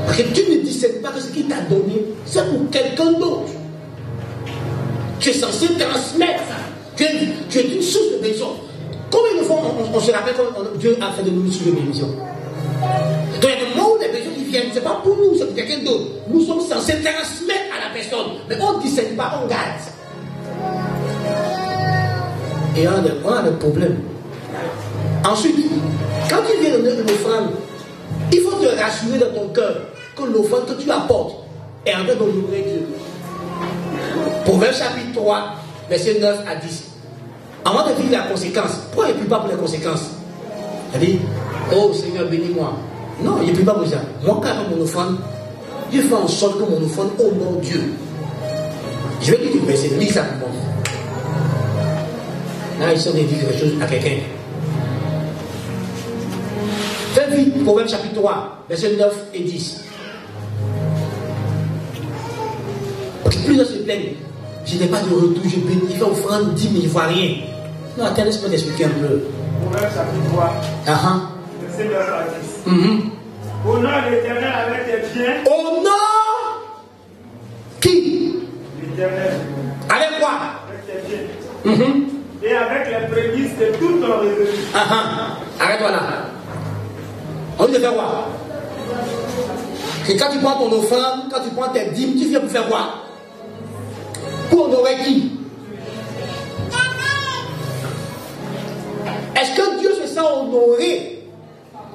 Parce que tu ne discernes pas que ce qu'il t'a donné, c'est pour quelqu'un d'autre. Tu es censé transmettre ça. Tu es une source de bénédiction. Combien de fois on se rappelle que Dieu a fait de nous une source de bénédiction? Donc il y a des moments où les bénédictions qui viennent, ce n'est pas pour nous, c'est pour quelqu'un d'autre. Nous sommes censés transmettre à la personne. Mais on ne discerne pas, on garde. Et on a des problèmes. Ensuite, quand tu viens donner une offrande, il faut te rassurer dans ton cœur que l'offrande que tu apportes est en train d'honorer Dieu. Proverbe chapitre 3, verset 9 à 10. Avant de vivre la conséquence, pourquoi il ne prie pas pour les conséquences? Il dit, oh Seigneur, bénis-moi. Non, il ne prie pas pour ça. Moi, quand je fais mon offrande, je fais en sorte que mon offrande honore Dieu. Je vais dire, mais c'est lui ça pour moi. Là, ils sont de dire quelque chose à quelqu'un. Fais vite, Proverbe chapitre 3, verset 9 et 10. Parce que plus de se plaignent, je n'ai pas de retour, je bénis, il fait offrande, 10 000, il ne voit rien. Non, attends, laisse-moi t'expliquer un peu. Proverbe chapitre 3, verset 9 à 10. Honore l'Éternel avec tes biens. Honore qui? L'Éternel. Avec quoi? Avec tes biens. Et avec les prémices de tout ton revenu. Arrête-toi là. On dit de faire quoi? Et quand tu prends ton offrande, quand tu prends tes dîmes, tu viens pour faire quoi? Pour honorer qui? Est-ce que Dieu se sent honoré,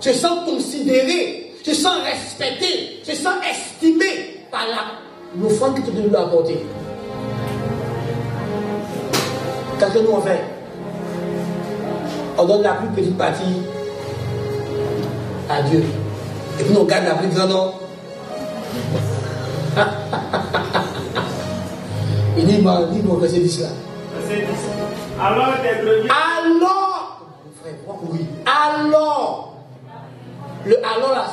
se sent considéré, se sent respecté, se sent estimé par l'offrande que tu dois lui apporter? Qu'est-ce que nous on fait? On donne la plus petite partie à Dieu. Et puis on garde la plus grande. Il dit, mon verset 10 là. Verset 10. Alors tes greniers. Alors, mon frère, oui. Alors, le alors là,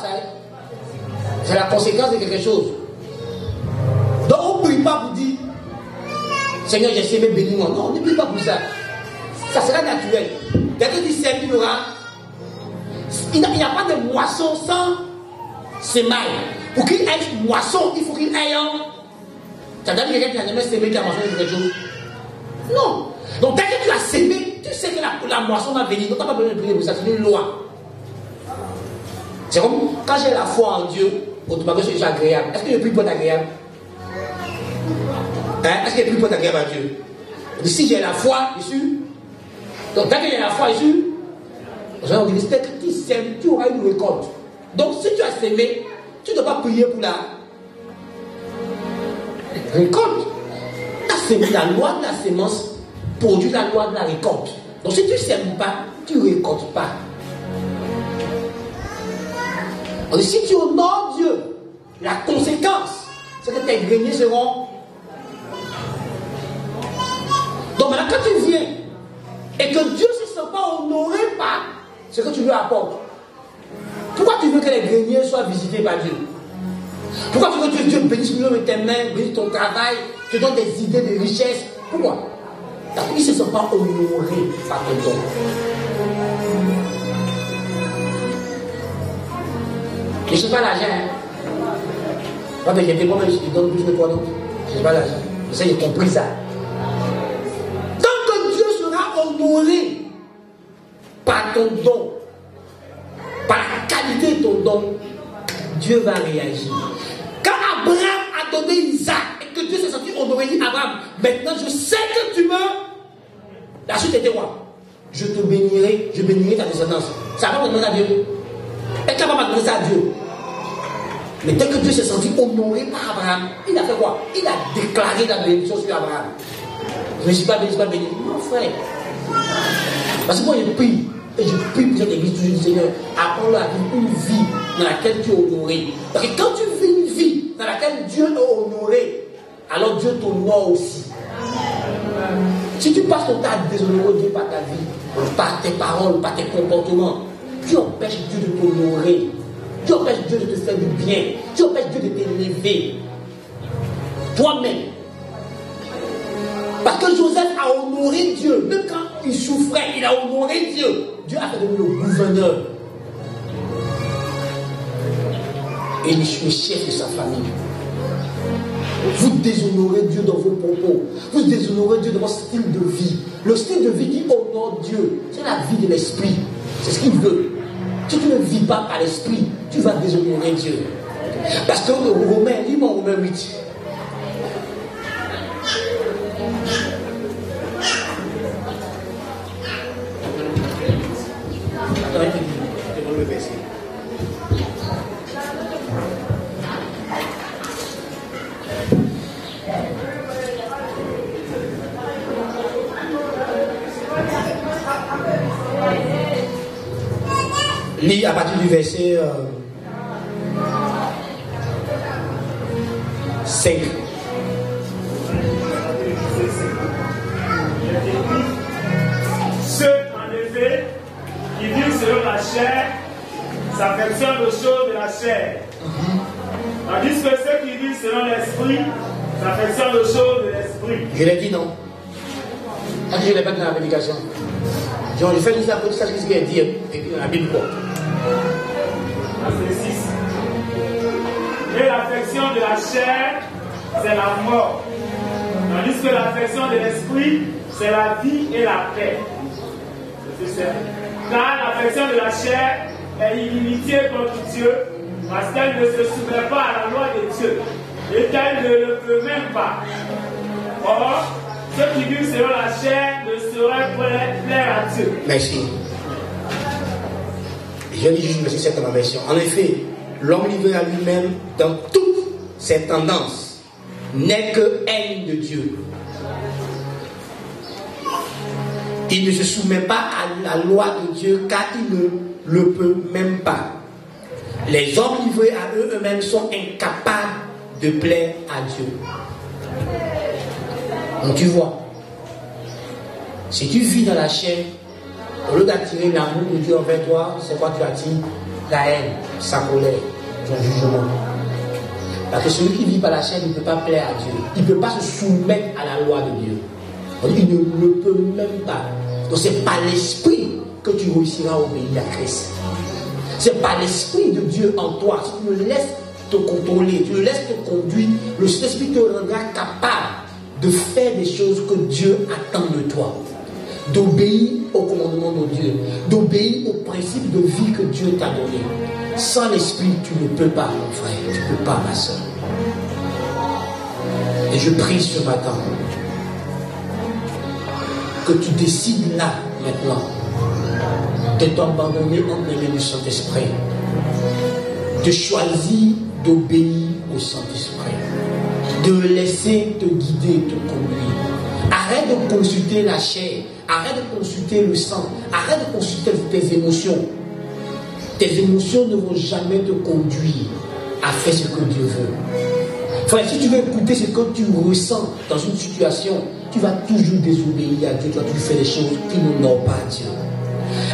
c'est la conséquence de quelque chose. Donc on ne prie pas pour dire, Seigneur, j'ai semé, bénis-moi. Non, on ne prie pas pour ça. Ça sera naturel. Dès que tu sèmes, il y aura. Il n'y a pas de moisson sans sémaille. Pour qu'il ait une moisson, il faut qu'il ait un. Ça donne quelqu'un qui a jamais sémé, qui a moissonné quelque chose. Non. Donc dès que tu as sémé, tu sais que la moisson va venir. Donc tu n'as pas besoin de prier pour ça, c'est une loi. C'est comme quand j'ai la foi en Dieu, autrement je suis agréable. Est-ce que je prie pour être agréable? Est-ce que je prie pour être agréable à Dieu? Si j'ai la foi, je suis. Donc dès que j'ai la foi, je suis. On dit, dès que tu sèmes, tu auras une récolte. Donc si tu as sémé, tu ne dois pas prier pour la récolte. La loi de la sémence produit la loi de la récolte. Donc si tu ne sèmes pas, tu ne récoltes pas. On dit, si tu honores Dieu, la conséquence, c'est que tes greniers seront. Donc maintenant, quand tu viens et que Dieu ne se sent pas honoré par ce que tu lui apportes, pourquoi tu veux que les greniers soient visités par Dieu? Pourquoi tu veux que Dieu bénisse tes mains, bénisse ton travail, te donne des idées de richesse? Pourquoi? Parce qu'il ne se sent pas honoré par ton don. Je ne sais pas l'argent. Pas t'inquiéter, moi je te donne plus que toi, non? Je ne sais pas l'argent. J'ai compris ça. Tant que Dieu sera honoré par ton don, par la qualité de ton don, Dieu va réagir. Quand Abraham a donné Isaac et que Dieu s'est senti honoré, il dit Abraham, maintenant je sais que tu meurs. La suite était quoi? Je te bénirai, je bénirai ta descendance. Ça va demander à Dieu. Et quand on va demander ça à Dieu. Mais dès que Dieu s'est senti honoré par Abraham, il a fait quoi? Il a déclaré la bénédiction sur Abraham. Je ne suis pas béni, je ne suis pas béni. Mon frère. Parce que moi je prie. Et je prie pour cette église, je dis Seigneur, apprends-leur à vivre une vie dans laquelle tu es honoré. Parce que quand tu vis une vie dans laquelle Dieu est honoré, alors Dieu t'honore aussi. Si tu passes ton temps à déshonorer Dieu par ta vie, par tes paroles, par tes comportements, tu empêches Dieu de t'honorer. Tu empêches Dieu de te faire du bien. Tu empêches Dieu de t'élever. Toi-même. Parce que Joseph a honoré Dieu. Même quand il souffrait, il a honoré Dieu. Dieu a fait de lui le gouverneur. Et le chef de sa famille. Vous déshonorez Dieu dans vos propos. Vous déshonorez Dieu dans votre style de vie. Le style de vie qui honore Dieu, c'est la vie de l'esprit. C'est ce qu'il veut. Si tu ne vis pas par l'esprit, tu vas déshonorer Dieu. Parce que Romains, lis-moi Romains 8. Lis à partir du verset 5. Ceux, en effet, qui vivent selon la chair, s'affectionnent aux choses de la chair. Tandis que ceux qui vivent selon l'esprit, s'affectionnent aux choses de l'esprit. Je l'ai dit, non? Je ne l'ai pas dit dans la prédication. Je fais juste l'apprentissage de ce qu'il a dit dans la Bible. Verset 6. Et l'affection de la chair, c'est la mort. Tandis que l'affection de l'esprit, c'est la vie et la paix. Car l'affection de la chair est inimitié contre Dieu, parce qu'elle ne se soumet pas à la loi de Dieu, et qu'elle ne le peut même pas. Or, ceux qui vivent selon la chair ne sauraient plaire à Dieu. Merci. Je lis juste merci cette version. En effet, l'homme livré à lui-même dans toutes ses tendances n'est que haine de Dieu. Il ne se soumet pas à la loi de Dieu car il ne le peut même pas. Les hommes livrés à eux-mêmes sont incapables de plaire à Dieu. Donc tu vois, si tu vis dans la chair, au lieu d'attirer l'amour de Dieu envers toi, c'est quoi tu attires? La haine, sa colère, son jugement. Parce que celui qui vit par la chair ne peut pas plaire à Dieu. Il ne peut pas se soumettre à la loi de Dieu. Il ne le peut même pas. Donc c'est par l'esprit que tu réussiras à obéir à Christ. C'est par l'esprit de Dieu en toi. Si tu le laisses te contrôler, tu le laisses te conduire, le Saint-Esprit te rendra capable de faire des choses que Dieu attend de toi. D'obéir au commandement de Dieu, d'obéir aux principes de vie que Dieu t'a donné. Sans l'esprit, tu ne peux pas, mon frère, tu ne peux pas, ma soeur. Et je prie ce matin que tu décides là, maintenant, de t'abandonner entre les mains du Saint-Esprit, de choisir d'obéir au Saint-Esprit, de laisser te guider, te conduire. Arrête de consulter la chair, arrête de consulter le sang, arrête de consulter tes émotions. Tes émotions ne vont jamais te conduire à faire ce que Dieu veut. Frère, si tu veux écouter ce que tu ressens dans une situation, tu vas toujours désobéir à Dieu, tu vas toujours faire des choses qui n'honorent pas à Dieu.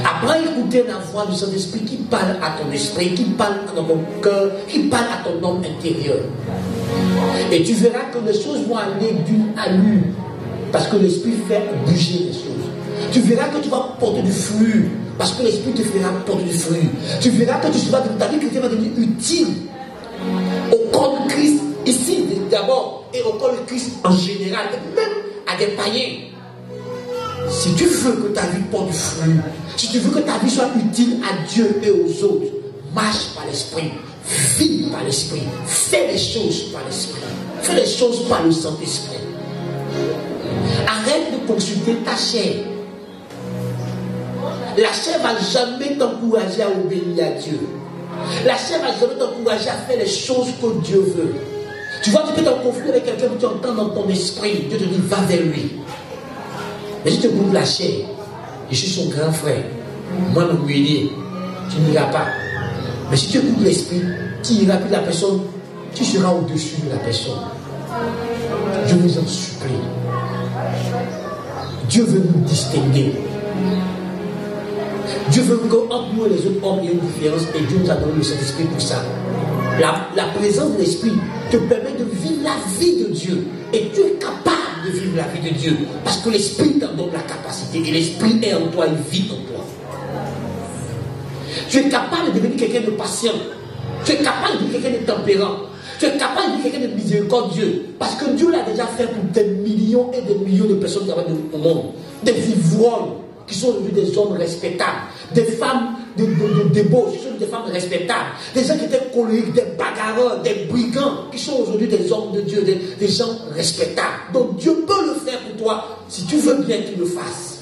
Apprends à écouter la voix du Saint-Esprit qui parle à ton esprit, qui parle à ton cœur, qui parle à ton homme intérieur. Et tu verras que les choses vont aller d'une à l'une, parce que l'esprit fait bouger les choses. Tu verras que tu vas porter du fruit, parce que l'esprit te fera porter du fruit. Tu verras que ta vie chrétienne va devenir utile au corps de Christ, ici d'abord, et au corps de Christ en général, et même à des païens. Si tu veux que ta vie porte du fruit, si tu veux que ta vie soit utile à Dieu et aux autres, marche par l'esprit, vis par l'esprit, fais les choses par l'esprit, fais les choses par le Saint-Esprit. Arrête de consulter ta chair. La chair ne va jamais t'encourager à obéir à Dieu. La chair ne va jamais t'encourager à faire les choses que Dieu veut. Tu vois, tu peux t'en conflit avec quelqu'un que tu entends dans ton esprit. Dieu te dit, va vers lui. Mais si tu écoutes la chair, je suis son grand frère, moi m'humilier, tu n'iras pas. Mais si tu écoutes l'esprit, tu iras plus la personne, tu seras au-dessus de la personne. Je vous en supplie. Dieu veut nous distinguer. Dieu veut qu'entre nous et les autres hommes, il y ait une différence, et Dieu nous a donné le Saint-Esprit pour ça. La présence de l'Esprit te permet de vivre la vie de Dieu. Et tu es capable de vivre la vie de Dieu. Parce que l'Esprit t'en donne la capacité. Et l'Esprit est en toi, il vit en toi. Tu es capable de devenir quelqu'un de patient. Tu es capable de devenir quelqu'un de tempérant. Tu es capable de quelqu'un de miséricordieux. Parce que Dieu l'a déjà fait pour des millions et des millions de personnes qui travaillent au monde. Des ivrognes qui sont aujourd'hui des hommes respectables. Des femmes de débauche qui sont des femmes respectables. Des gens qui étaient colériques, des bagarreurs, des brigands qui sont aujourd'hui des hommes de Dieu, des gens respectables. Donc Dieu peut le faire pour toi si tu veux bien qu'il le fasse.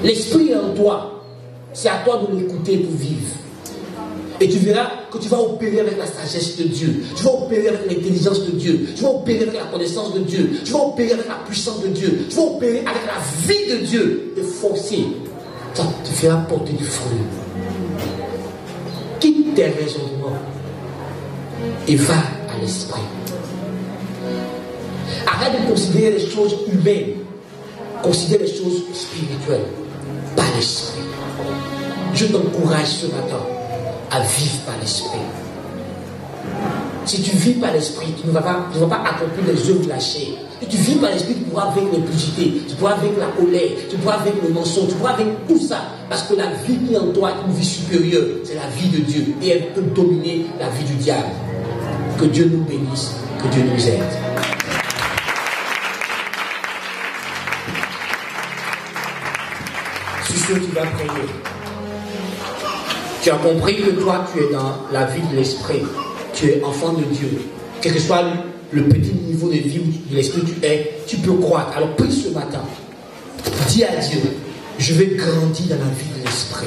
L'esprit est en toi. C'est à toi de l'écouter pour vivre. Et tu verras que tu vas opérer avec la sagesse de Dieu. Tu vas opérer avec l'intelligence de Dieu. Tu vas opérer avec la connaissance de Dieu. Tu vas opérer avec la puissance de Dieu. Tu vas opérer avec la vie de Dieu. Et forcer. Ça te fera porter du fruit. Quitte tes raisonnements. Et va à l'esprit. Arrête de considérer les choses humaines. Considère les choses spirituelles. Par l'esprit. Je t'encourage ce matin à vivre par l'esprit. Si tu vis par l'esprit, tu ne vas pas accomplir les œuvres de la chair. Si tu vis par l'esprit, tu pourras vaincre l'impureté, tu pourras vaincre la colère, tu pourras vaincre le mensonge, tu pourras vaincre tout ça. Parce que la vie qui est en toi est une vie supérieure. C'est la vie de Dieu. Et elle peut dominer la vie du diable. Que Dieu nous bénisse, que Dieu nous aide. Je suis sûr que tu vas prier. Tu as compris que toi, tu es dans la vie de l'esprit. Tu es enfant de Dieu. Quel que soit le petit niveau de vie de l'esprit tu es, tu peux croître. Alors prie ce matin. Dis à Dieu, je vais grandir dans la vie de l'esprit.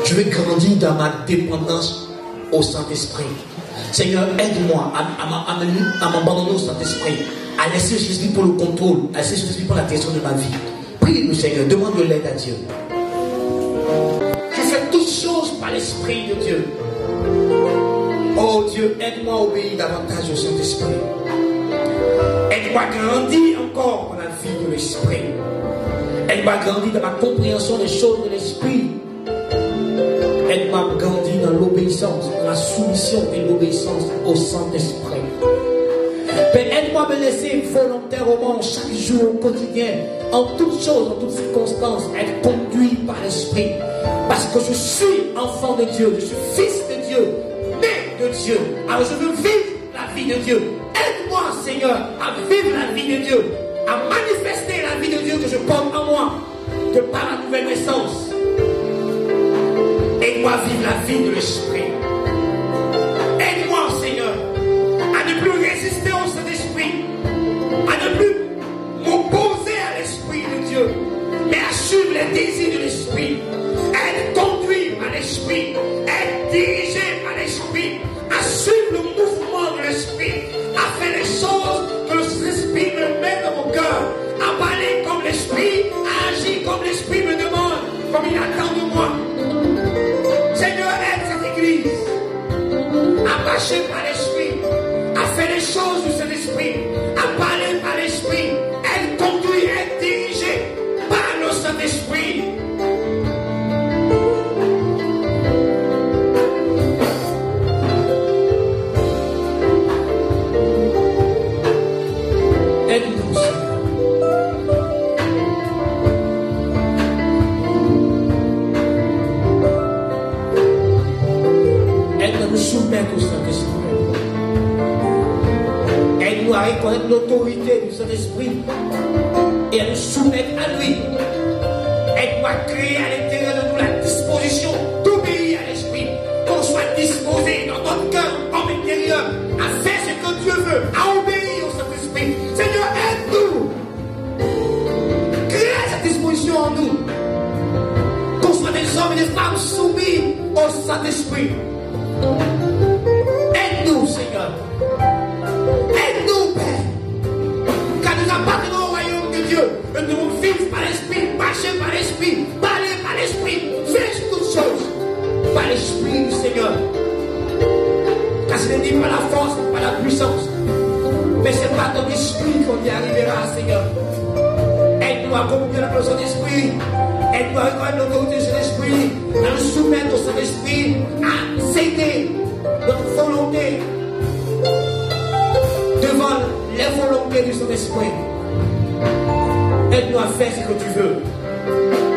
Je vais grandir dans ma dépendance au Saint-Esprit. Seigneur, aide-moi à m'abandonner au Saint-Esprit, à laisser le Saint-Esprit pour le contrôle, à laisser le Saint-Esprit pour la direction de ma vie. Prie le Seigneur, demande de l'aide à Dieu. Par l'Esprit de Dieu. Oh Dieu, aide-moi à obéir davantage au Saint-Esprit. Aide-moi à grandir encore dans la vie de l'Esprit. Aide-moi à grandir dans ma compréhension des choses de l'Esprit. Aide-moi à grandir dans l'obéissance, dans la soumission et l'obéissance au Saint-Esprit. Père, aide-moi à me laisser volontairement chaque jour, au quotidien, en toutes choses, en toutes circonstances, être conduit par l'Esprit. Parce que je suis enfant de Dieu, je suis fils de Dieu, né de Dieu. Alors je veux vivre la vie de Dieu. Aide-moi, Seigneur, à vivre la vie de Dieu, à manifester la vie de Dieu que je porte en moi, de par la nouvelle naissance. Aide-moi à vivre la vie de l'Esprit. Aide-moi, Seigneur, à ne plus résister au Saint-Esprit, à ne plus m'opposer à l'Esprit de Dieu, mais à suivre les désirs de l'Esprit. Être conduit par l'Esprit, être dirigé par l'Esprit, à suivre le mouvement de l'Esprit, à faire les choses que l'Esprit me met dans mon cœur, à parler comme l'Esprit, à agir comme l'Esprit me demande, comme il attend de moi. Seigneur, aide cette Église à marcher par l'Esprit, à faire les choses du Saint-Esprit, à parler par l'Esprit, être conduit, être dirigé par le Saint-Esprit. Au Saint-Esprit. Aide-nous à reconnaître l'autorité du Saint-Esprit et à nous soumettre à lui. Aide-nous à créer à l'intérieur de nous la disposition d'obéir à l'Esprit, qu'on soit disposé dans notre cœur, en intérieur, à faire ce que Dieu veut, à obéir au Saint-Esprit. Seigneur, aide-nous. Crée cette disposition en nous, qu'on soit des hommes et des femmes soumis au Saint-Esprit. Aide-nous, Seigneur. Aide-nous, Père. Car nous appartenons au royaume de Dieu. Nous devons vivre par l'Esprit, marcher par l'Esprit, parler par l'Esprit, faire toutes choses par l'Esprit du Seigneur. Car ce n'est ni par la force, ni par la puissance, mais c'est par ton Esprit qu'on y arrivera, Seigneur. Aide-nous à communier la personne d'Esprit. Aide-nous à reconnaître l'autorité de Saint-Esprit, à nous soumettre au Saint-Esprit, à céder notre volonté devant les volontés du Saint-Esprit. Aide-nous à faire ce que tu veux.